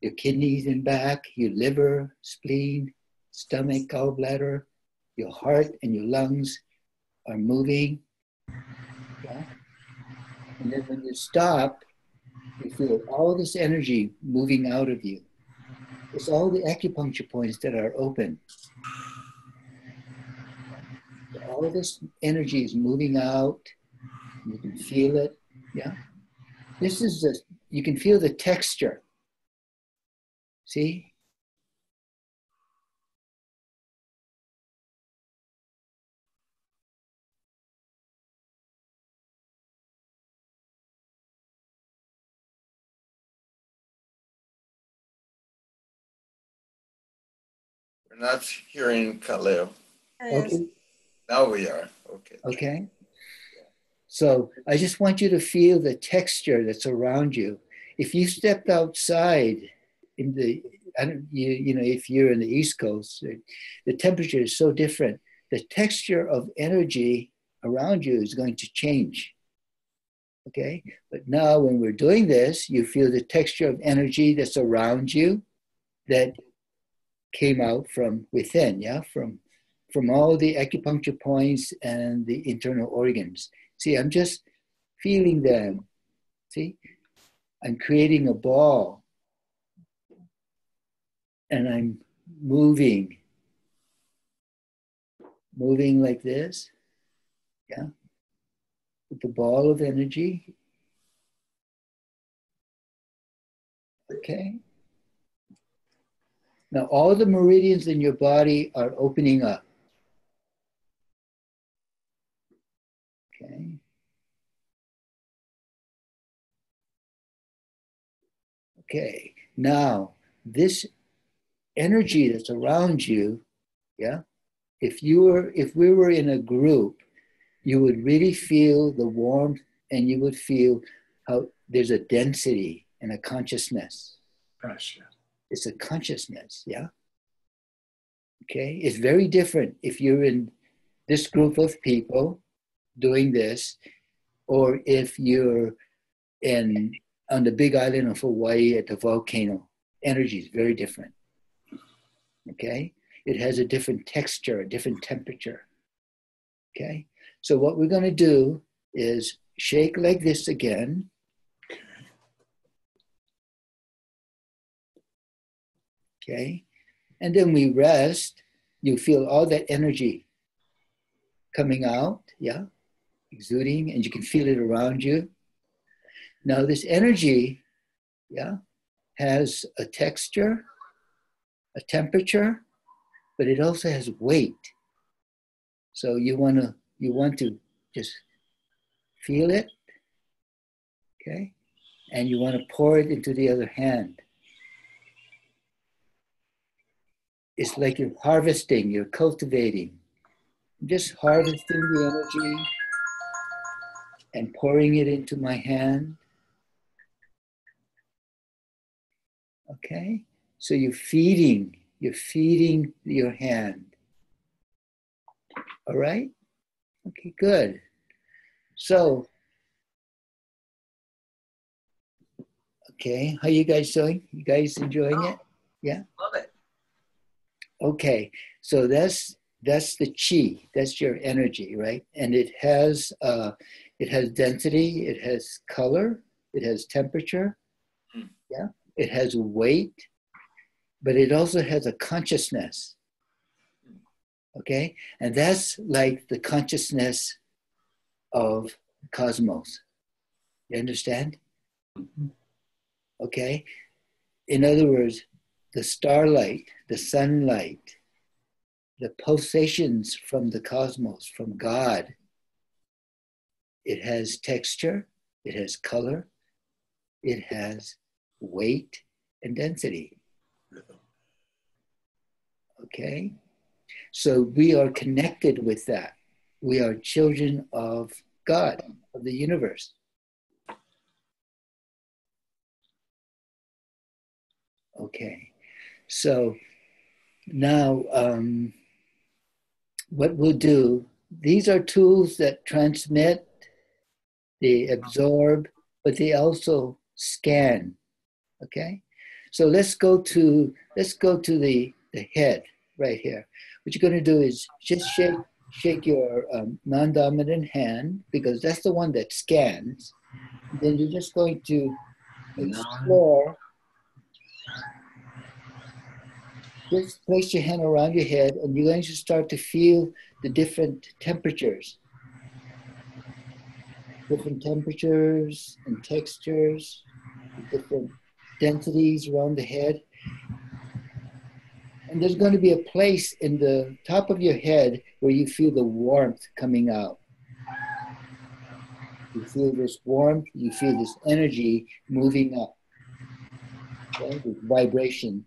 your kidneys and back, your liver, spleen, stomach, gallbladder, your heart and your lungs are moving. Yeah? And then when you stop, you feel all this energy moving out of you. It's all the acupuncture points that are open. All this energy is moving out. You can feel it. Yeah. You can feel the texture. See? We're not hearing Kaleo. Okay. Now we are. Okay. Okay. So I just want you to feel the texture that's around you. If you stepped outside in the, you know, if you're in the East Coast, the temperature is so different. The texture of energy around you is going to change. Okay. But now when we're doing this, you feel the texture of energy that's around you that came out from within, yeah, from all the acupuncture points and the internal organs. See, I'm just feeling them. See, I'm creating a ball and I'm moving like this, yeah, with the ball of energy. Okay. Now all the meridians in your body are opening up. Okay. Okay. Now, this energy that's around you, yeah, if we were in a group, you would really feel the warmth and you would feel how there's a density and a consciousness. Gotcha. It's a consciousness, yeah? Okay. It's very different if you're in this group of people doing this, or if you're on the big island of Hawaii at the volcano. Energy is very different. Okay? It has a different texture, a different temperature. Okay? So what we're going to do is shake like this again. Okay? And then we rest. You feel all that energy coming out, yeah? Exuding, and you can feel it around you. Now this energy, yeah, has a texture, a temperature, but it also has weight. So you want to just feel it, okay? And you want to pour it into the other hand. It's like you're harvesting, you're cultivating. Just harvesting the energy and pouring it into my hand. Okay? So you're feeding your hand. All right? Okay, good. So, okay, how you guys doing? You guys enjoying it? Yeah? Love it. Okay, so that's the chi, that's your energy, right? And it has density, it has color, it has temperature, yeah? It has weight, but it also has a consciousness, okay? And that's like the consciousness of cosmos. You understand? Okay? In other words, the starlight, the sunlight, the pulsations from the cosmos, from God, it has texture, it has color, it has weight and density. Okay? So we are connected with that. We are children of God, of the universe. Okay. So now what we'll do, these are tools that transmit, they absorb, but they also scan. Okay? So let's go to the head right here. What you're going to do is just shake your non-dominant hand, because that's the one that scans. Then you're just going to explore. Just place your hand around your head and you're going to start to feel the different temperatures and textures, different densities around the head. And there's going to be a place in the top of your head where you feel the warmth coming out. You feel this warmth, you feel this energy moving up, okay? This vibration.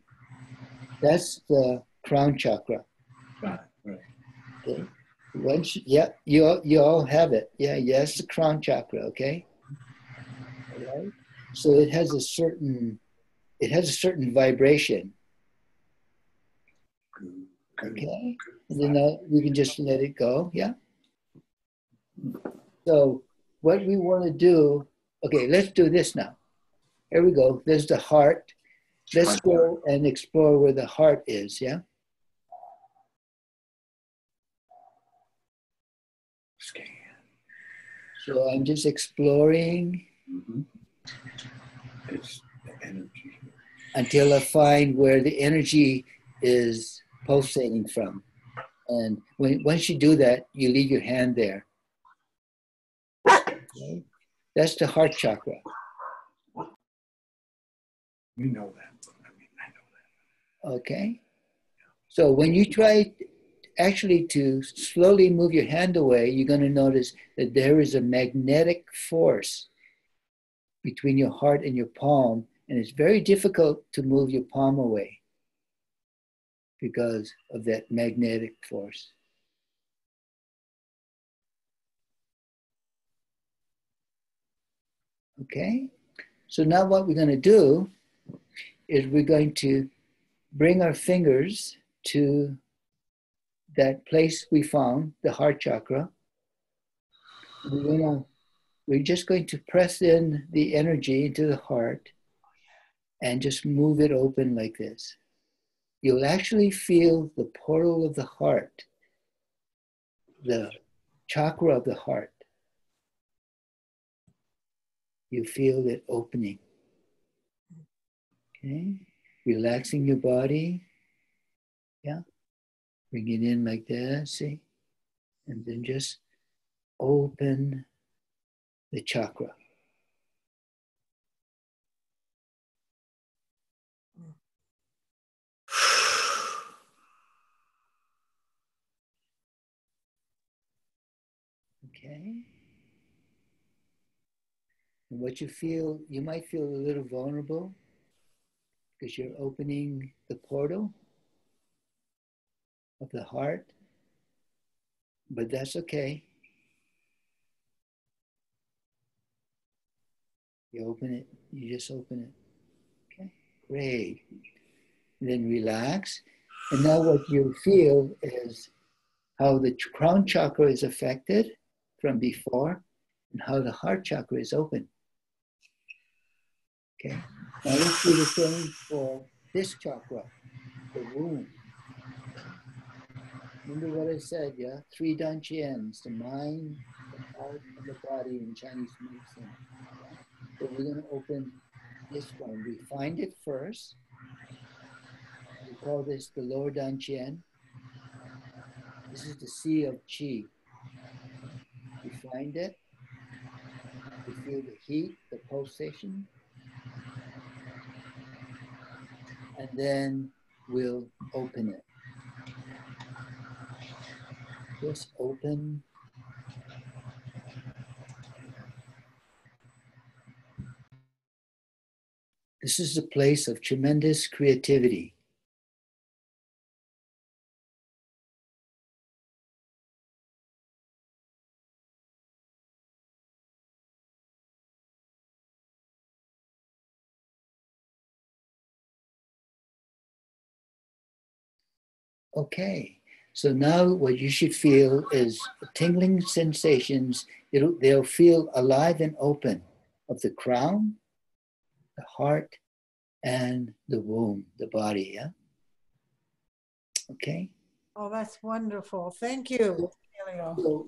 That's the Crown Chakra. Right. Okay. Once, yeah, you all have it. Yeah, yes, the Crown Chakra. Okay. All right. So it has a certain vibration. Okay. And then we can just let it go. Yeah. So what we want to do, okay, let's do this now. Here we go. There's the heart. Let's go and explore where the heart is, yeah? So I'm just exploring It's the energy. until I find where the energy is pulsating from. And once you do that, you leave your hand there. Okay? That's the heart chakra. We know that. I know that. Okay? So when you try actually to slowly move your hand away, you're going to notice that there is a magnetic force between your heart and your palm, and it's very difficult to move your palm away because of that magnetic force. Okay? So now what we're going to do is we're going to bring our fingers to that place we found, the heart chakra. We're just going to press in the energy into the heart and just move it open like this. You'll actually feel the portal of the heart, the chakra of the heart. You feel it opening. Okay? Relaxing your body. Yeah? Bring it in like this, see? And then just open the chakra. Okay? And what you feel, you might feel a little vulnerable because you're opening the portal of the heart, but that's okay. You open it, you just open it. Okay, great. And then relax. And now what you feel is how the crown chakra is affected from before and how the heart chakra is open. Okay, now let's do the same for this chakra, the womb. Remember what I said, yeah? 3 dantians, the mind, the heart, and the body in Chinese medicine. Yeah? So we're going to open this one. We find it first. We call this the lower dantian. This is the sea of qi. We find it. We feel the heat, the pulsation. And then we'll open it. Just open. This is a place of tremendous creativity. Okay, so now what you should feel is tingling sensations. They'll feel alive and open of the crown, the heart, and the womb, the body, yeah? Okay? Oh, that's wonderful. Thank you, Kaleo.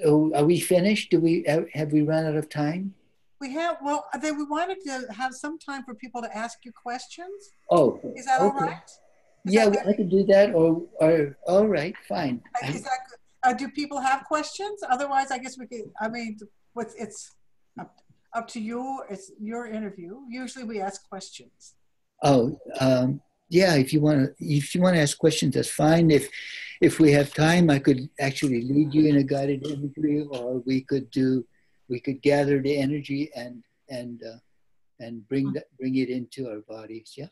So are we finished? Have we run out of time? We have, well, then we wanted to have some time for people to ask you questions. Oh, Is that okay. all right? Yeah, I could do that, or all right, fine. Is that, do people have questions? Otherwise, I guess we could, I mean, it's up to you. It's your interview. Usually we ask questions. Oh, yeah, if you want to ask questions, that's fine. If we have time, I could actually lead you in a guided imagery, or we could gather the energy and bring it into our bodies. Yeah.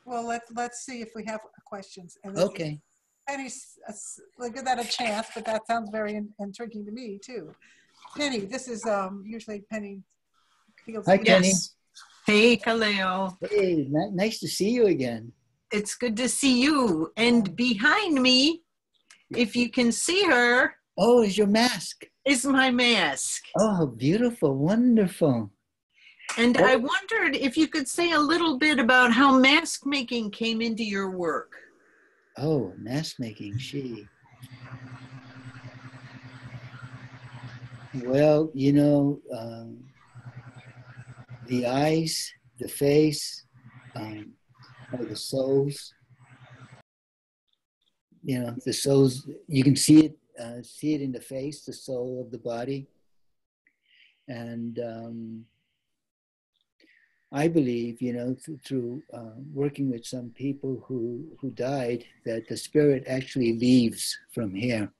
Well, let's see if we have questions. And Okay. Penny, we'll give that a chance, but that sounds very intriguing to me too. Penny, this is usually Penny feels. Hi, Penny. Yes. Hey, Kaleo. Hey, nice to see you again. It's good to see you. And behind me, if you can see her, Oh, is your mask? is my mask. Oh, beautiful, wonderful. And I wondered if you could say a little bit about how mask making came into your work. Oh, mask making, Well, you know, the eyes, the face, or the souls. You know, the souls. You can see it in the face, the soul of the body, and I believe, you know, through working with some people who died, that the spirit actually leaves from here.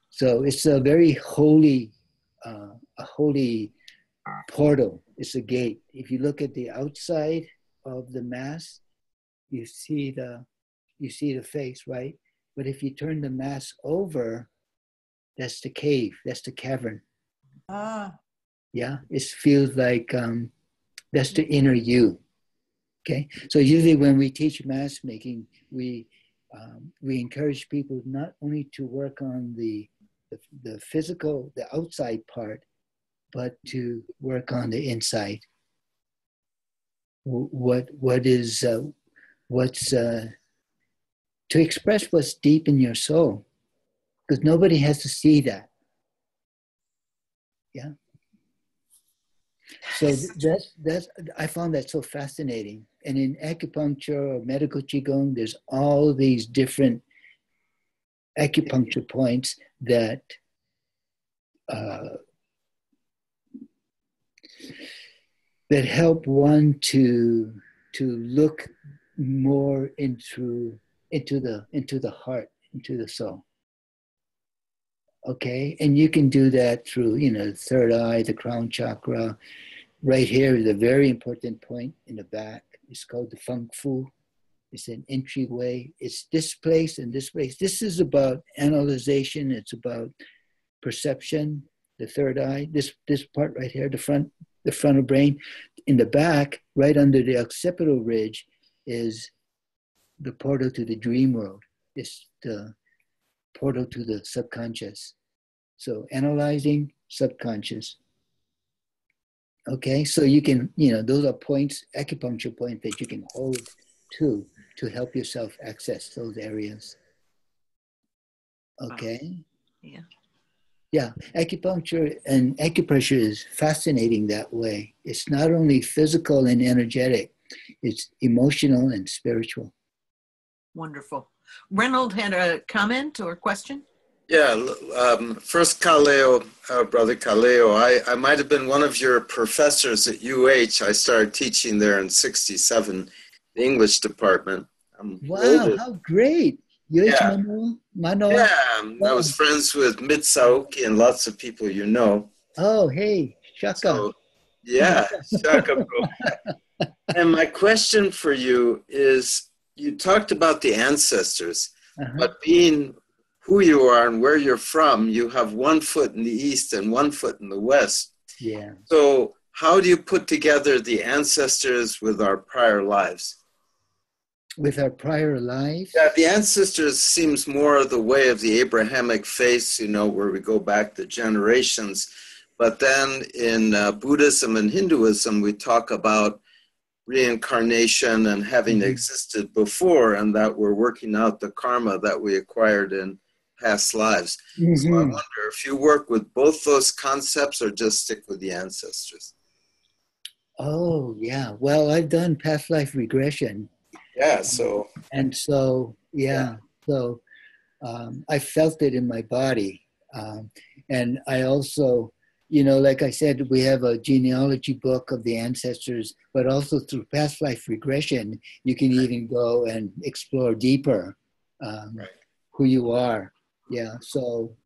So it's a very holy, a holy portal. It's a gate. If you look at the outside of the mask, you see the face, right? But if you turn the mask over, that's the cave. That's the cavern. Ah. Yeah, it feels like that's the inner you. Okay, so usually when we teach mask making, we encourage people not only to work on the physical, the outside part, but to work on the inside. What's to express what's deep in your soul, because nobody has to see that. Yeah. So that's I found that so fascinating. And in acupuncture or medical Qigong, there's all these different acupuncture points that that help one to look more into the heart, into the soul. Okay, and you can do that through, you know, the third eye, the crown chakra. Right here is a very important point in the back. It's called the feng fu. It's an entryway. It's this place and this place. This is about analyzation. It's about perception. The third eye. This part right here, the frontal brain. In the back, right under the occipital ridge, is the portal to the dream world. It's the portal to the subconscious. So analyzing, subconscious. Okay, so you can, you know, those are points, acupuncture points that you can hold to help yourself access those areas. Okay. Yeah. Yeah, acupuncture and acupressure is fascinating that way. It's not only physical and energetic, it's emotional and spiritual. Wonderful. Reynold had a comment or question? Yeah, first Kaleo, Brother Kaleo, I might have been one of your professors at UH. I started teaching there in '67, the English department. Wow, how great. Yeah. Manoa. Yeah, I was friends with Mitsuoki and lots of people you know. Oh, hey, Shaka. So, yeah, Shaka, bro. And my question for you is, you talked about the ancestors, but being who you are and where you're from, you have one foot in the East and one foot in the West. Yeah. So how do you put together the ancestors with our prior lives? With our prior lives? Yeah, the ancestors seems more the way of the Abrahamic faith, you know, where we go back the generations. But then in Buddhism and Hinduism, we talk about reincarnation and having existed before, and that we're working out the karma that we acquired in past lives. So I wonder if you work with both those concepts or just stick with the ancestors. Oh, yeah. Well, I've done past life regression. Yeah, so. And so, yeah. So I felt it in my body. And I also, you know, like I said, we have a genealogy book of the ancestors, but also through past life regression, you can even go and explore deeper who you are. Yeah. So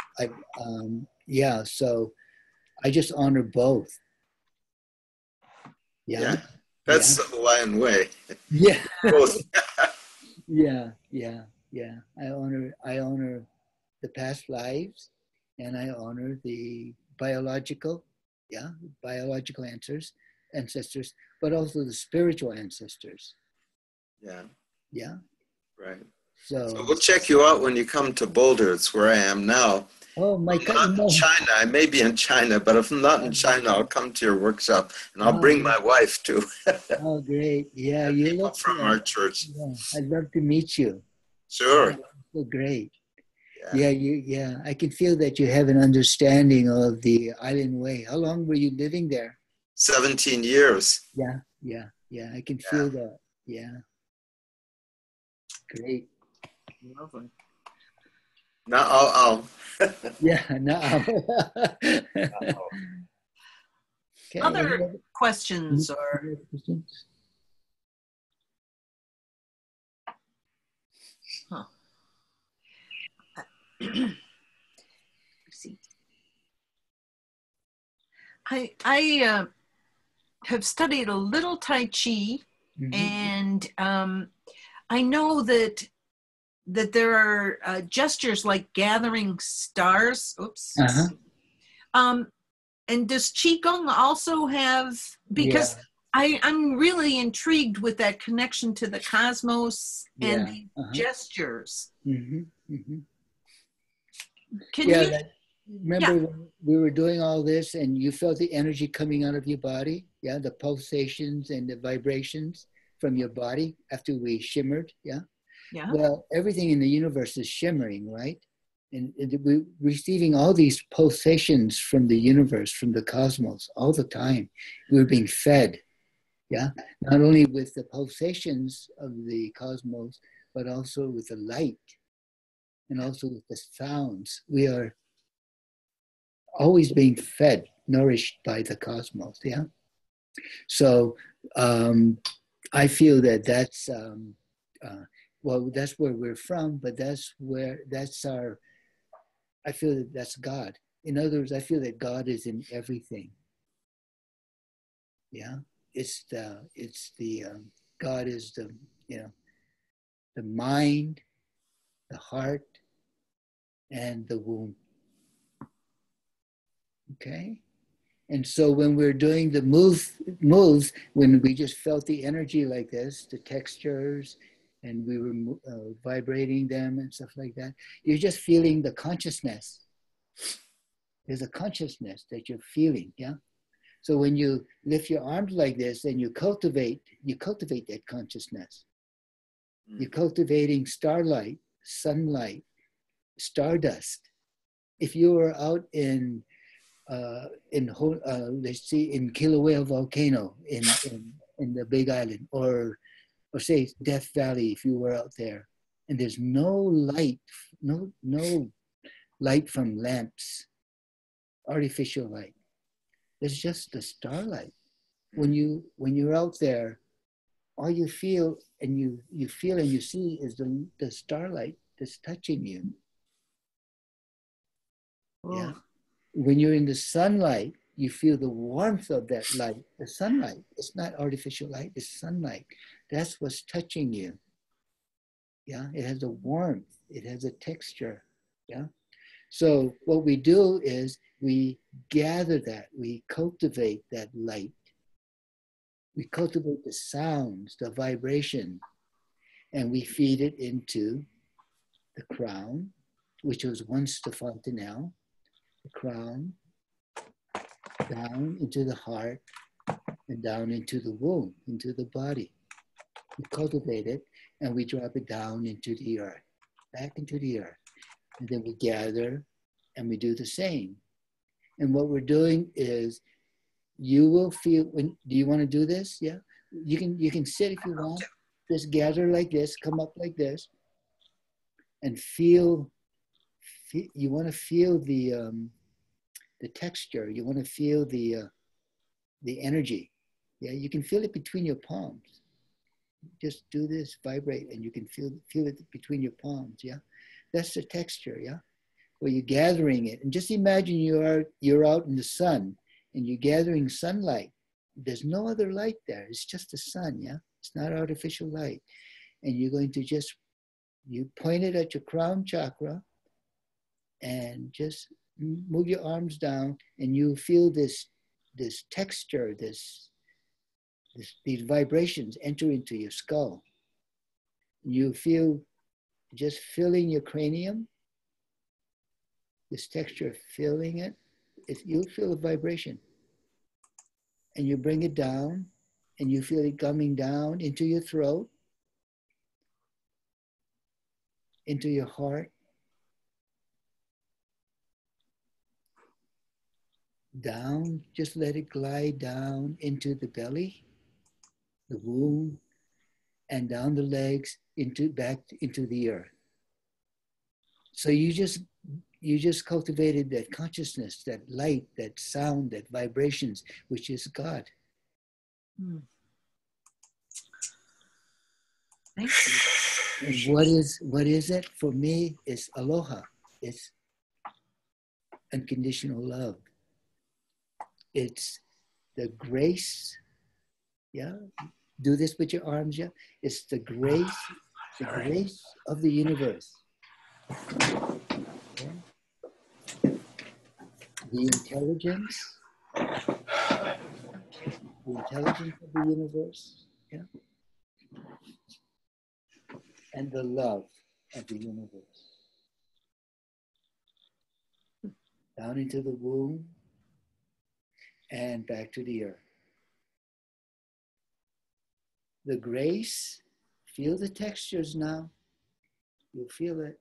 so I just honor both. Yeah. That's the Hawaiian way. Yeah. Both. Yeah. I honor the past lives, and I honor the biological ancestors, but also the spiritual ancestors. Yeah. Yeah. Right. So we'll check you out when you come to Boulder. It's where I am now. oh my I'm God! not in China. I may be in China, but if I'm not in China, I'll come to your workshop, and I'll bring my wife too. Oh, great! Yeah, And you people look from our church. Yeah, I'd love to meet you. Sure. Yeah, so great. Yeah. Yeah, I can feel that you have an understanding of the island way. How long were you living there? 17 years. Yeah. I can feel that. Yeah. Great. Lovely. Now I'll. Yeah, no. Okay. Other questions or? Questions? Huh. Let's see. I have studied a little Tai Chi, and I know that there are gestures like gathering stars. Oops. And does Qigong also have, because I'm really intrigued with that connection to the cosmos and the gestures. Can you? Remember when we were doing all this and you felt the energy coming out of your body? Yeah, the pulsations and the vibrations from your body after we shimmered. Yeah. Well, everything in the universe is shimmering, right? And we're receiving all these pulsations from the universe, from the cosmos, all the time. We're being fed, yeah? Not only with the pulsations of the cosmos, but also with the light and also with the sounds. We are always being fed, nourished by the cosmos, yeah? So I feel that that's, well, that's where we're from, but I feel that that's God. In other words, I feel that God is in everything. Yeah, God is the mind, the heart, and the womb. Okay, and so when we're doing the moves, when we just felt the energy like this, the textures, and we were vibrating them and stuff like that, you're just feeling the consciousness. There's a consciousness that you're feeling, yeah? So when you lift your arms like this and you cultivate that consciousness. You're cultivating starlight, sunlight, stardust. If you were out in Kilauea volcano in the Big Island, or say Death Valley, if you were out there, and there's no light from lamps, artificial light. There's just the starlight. When you're out there, all you feel and you feel and you see is the starlight that's touching you. Oh. Yeah. When you're in the sunlight, you feel the warmth of that light. The sunlight. It's not artificial light. It's sunlight. That's what's touching you. Yeah. It has a warmth. It has a texture. Yeah. So what we do is we gather that. We cultivate that light. We cultivate the sounds, the vibration, and we feed it into the crown, which was once the fontanelle, the crown, down into the heart, and down into the womb, into the body. We cultivate it, and we drop it down into the earth, back into the earth. And then we gather, and we do the same. And what we're doing is, you will feel, do you want to do this? Yeah. You can sit if you want. Just gather like this, come up like this, and feel you want to feel the texture. You want to feel the energy. Yeah, you can feel it between your palms. Just do this, vibrate, and you can feel it between your palms. Yeah, that's the texture. Yeah, where you're gathering it, and just imagine you're out in the sun and you're gathering sunlight there's no other light there. It's just the sun, yeah? It's not artificial light. And you're going to just, you point it at your crown chakra and just move your arms down, and you feel this texture, these vibrations enter into your skull. You feel just filling your cranium, this texture filling it. You'll feel a vibration. And you bring it down, and you feel it coming down into your throat, into your heart, down, just let it glide down into the belly, the womb, and down the legs, back into the earth. So you just cultivated that consciousness, that light, that sound, that vibrations, which is God. Thank you. And what is it? For me, it's aloha. It's unconditional love. It's the grace. Yeah. Do this with your arms, yeah. It's the grace of the universe. Yeah. The intelligence of the universe, yeah. And the love of the universe. Down into the womb and back to the earth. The grace, feel the textures now. You'll feel it.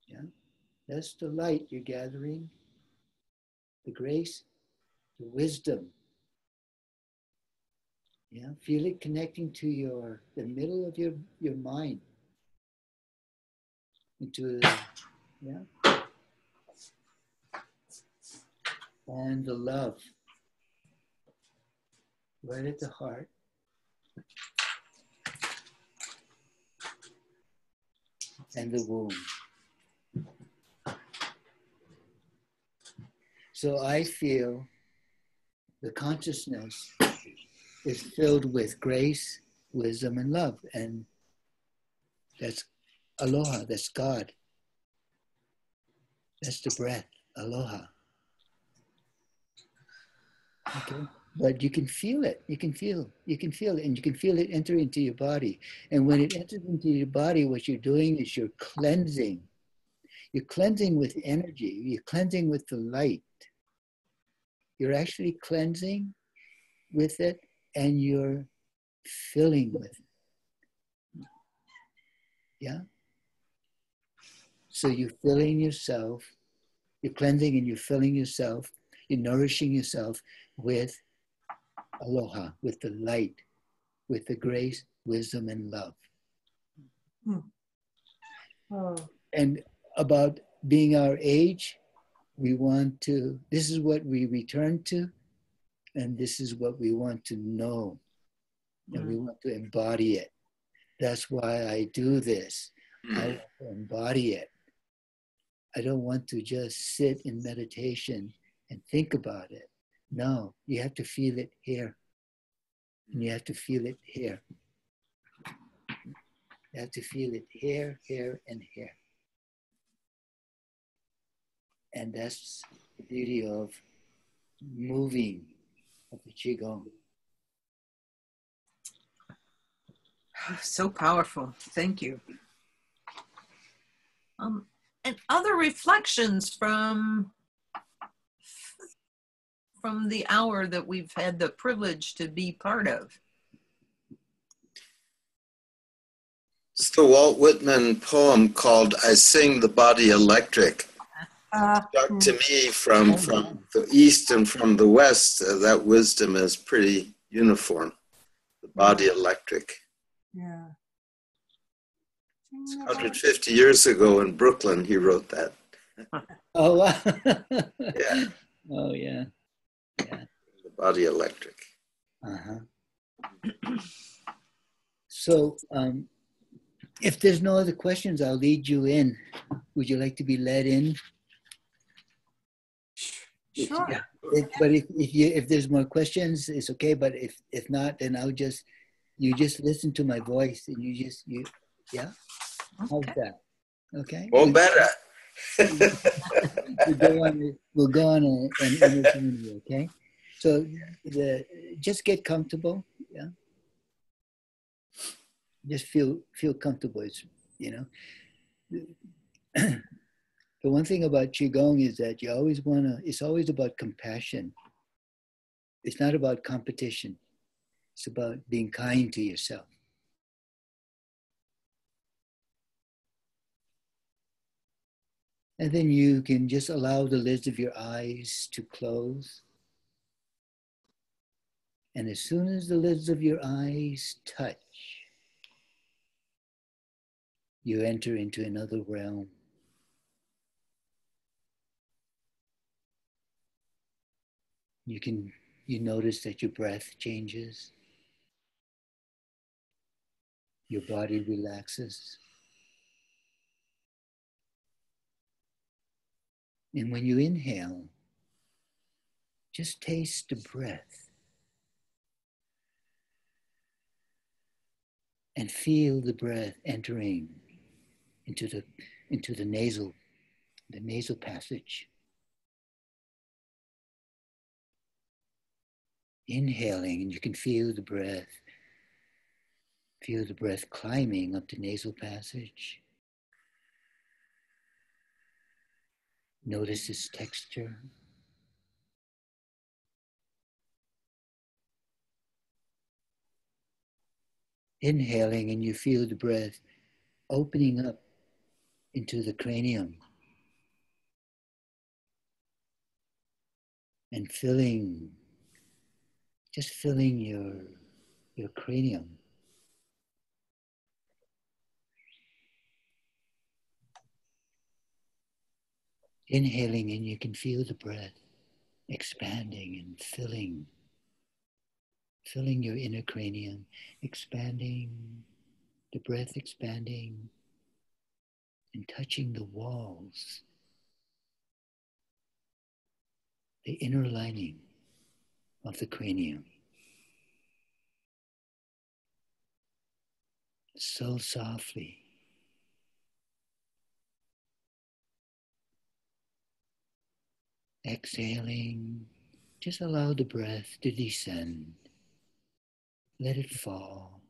Yeah, that's the light you're gathering. The grace, the wisdom. Yeah, feel it connecting to the middle of your mind. Into the, yeah. And the love. Right at the heart. And the womb. So I feel the consciousness is filled with grace, wisdom, and love. And that's aloha, that's God. That's the breath, aloha. Okay. But you can feel it. You can feel it, and you can feel it enter into your body. And when it enters into your body, what you're doing is you're cleansing. You're cleansing with energy. You're cleansing with the light. You're actually cleansing with it, and you're filling with it. Yeah? So you're filling yourself. You're cleansing and you're filling yourself. You're nourishing yourself with aloha, with the light, with the grace, wisdom, and love. Oh. And about being our age, this is what we return to, and this is what we want to know, and we want to embody it. That's why I do this. I want to embody it. I don't want to just sit in meditation and think about it. No, you have to feel it here. And you have to feel it here. You have to feel it here, here, and here. And that's the beauty of moving of the Qigong. So powerful. Thank you. And other reflections from the hour that we've had the privilege to be part of. It's the Walt Whitman poem called I Sing the Body Electric. Stuck to me from the East and from the West, that wisdom is pretty uniform. The body electric. Yeah. 150 years ago in Brooklyn, he wrote that. Oh, wow. Yeah. Oh, yeah. Yeah. The body electric. Uh-huh. So, if there's no other questions, I'll lead you in. Would you like to be led in? Sure. Yeah. But if there's more questions, it's okay. But if not, then you just listen to my voice and yeah. How's that? Okay. Well, better. We'll go on an interview. Okay. So just get comfortable. Yeah. Just feel comfortable. It's the one thing about Qigong is that it's always about compassion. It's not about competition. It's about being kind to yourself. And then you can just allow the lids of your eyes to close. And as soon as the lids of your eyes touch, you enter into another realm. You notice that your breath changes. Your body relaxes. And when you inhale, just taste the breath and feel the breath entering into the nasal passage. Inhaling, and you can feel the breath climbing up the nasal passage. Notice its texture. Inhaling, and you feel the breath opening up into the cranium and just filling your cranium. Inhaling, and you can feel the breath expanding and filling your inner cranium, expanding, the breath expanding and touching the walls, the inner lining of the cranium. So softly. Exhaling, just allow the breath to descend. Let it fall.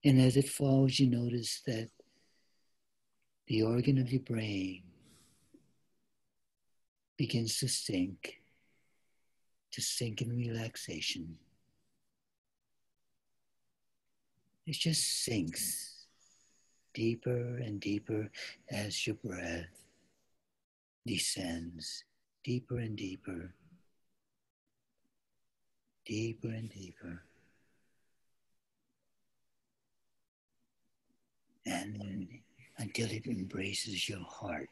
And as it falls, you notice that the organ of your brain begins to sink in relaxation. It just sinks deeper and deeper as your breath descends deeper and deeper, deeper and deeper. And until it embraces your heart.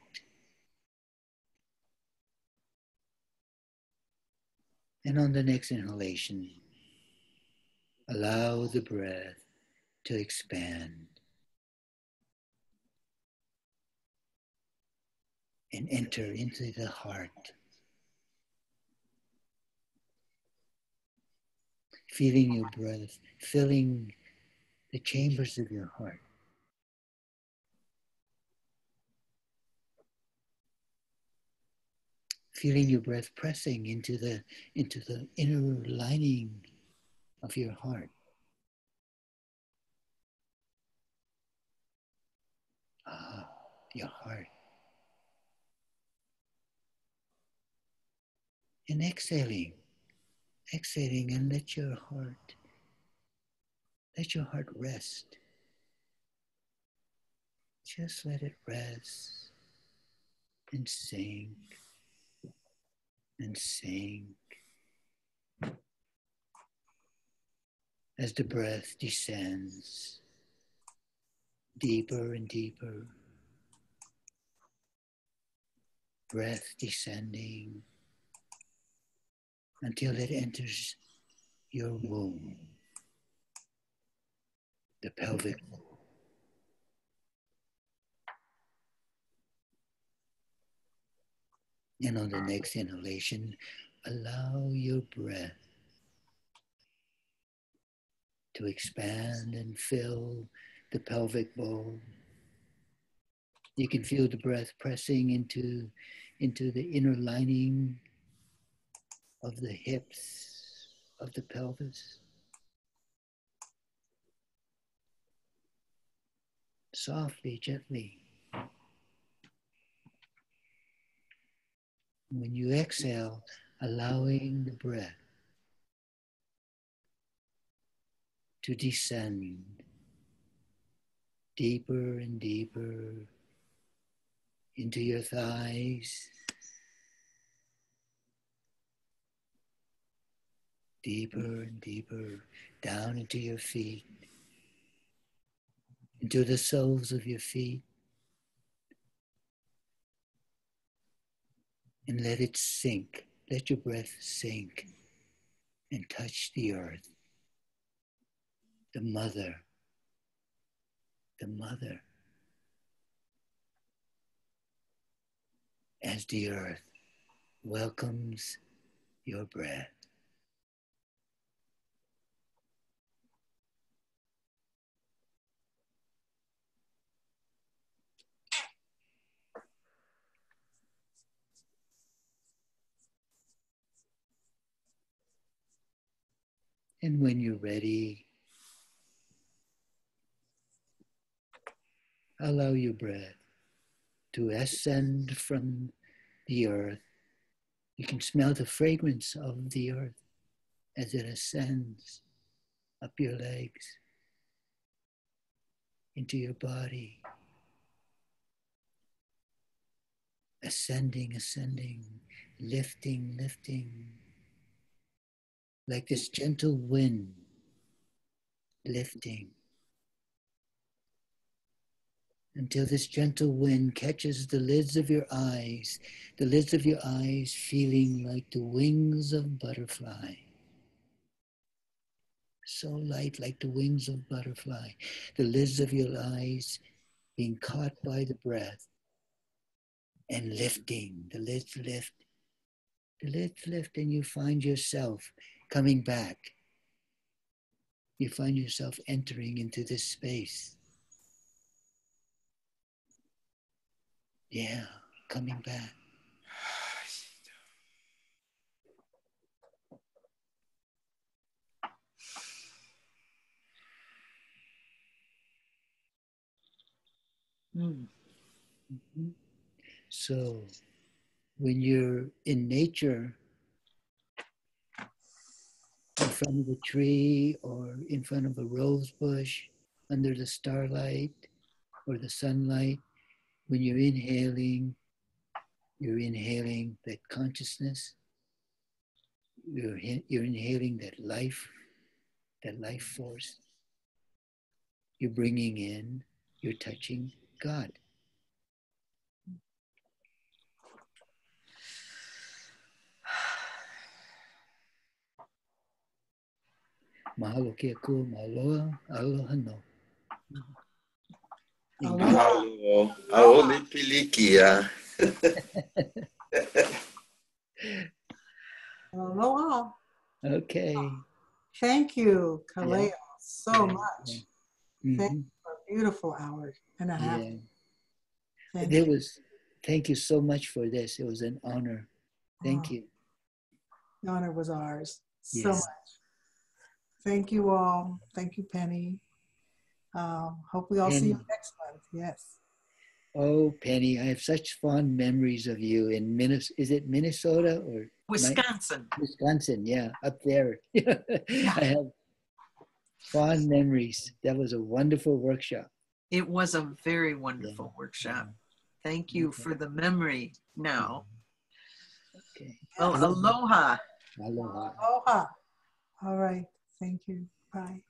And on the next inhalation, allow the breath to expand and enter into the heart. Feeling your breath, filling the chambers of your heart. Feeling your breath pressing into the inner lining of your heart. Your heart. And exhaling and let your heart rest. Just let it rest and sink and sink as the breath descends deeper and deeper. Breath descending until it enters your womb, the pelvic floor. And on the next inhalation, allow your breath to expand and fill the pelvic bowl. You can feel the breath pressing into the inner lining of the hips, of the pelvis. Softly, gently. When you exhale, allowing the breath to descend deeper and deeper into your thighs, deeper and deeper down into your feet, into the soles of your feet, and let it sink. Let your breath sink and touch the earth, the mother, as the earth welcomes your breath. And when you're ready, allow your breath to ascend from the earth. You can smell the fragrance of the earth as it ascends up your legs, into your body. Ascending, lifting, like this gentle wind, lifting, until this gentle wind catches the lids of your eyes feeling like the wings of butterfly. So light, like the wings of butterfly. The lids of your eyes being caught by the breath and lifting. The lids lift, and you find yourself coming back. You find yourself entering into this space. Yeah, coming back. Mm-hmm. So, when you're in nature, in front of a tree or in front of a rose bush, under the starlight or the sunlight, when you're inhaling that consciousness, you're inhaling that life force. You're bringing in, you're touching God. Mahalo ke aku, mahalo, aloha no. Mahalo, aoli pilikia. Aloha. Okay. Thank you, Kaleo, so much. Mm-hmm. Thank you for a beautiful hour and a half. Yeah. Thank you so much for this. It was an honor. Thank you. The honor was ours. Yes. So much. Thank you all. Thank you, Penny. Hope we all see you next month. Yes. Oh, Penny, I have such fond memories of you in Is it Minnesota or Wisconsin? Wisconsin, yeah, up there. I have fond memories. That was a wonderful workshop. It was a very wonderful workshop. Thank you for the memory now. Okay. Well, aloha. Aloha. Aloha. All right. Thank you. Bye.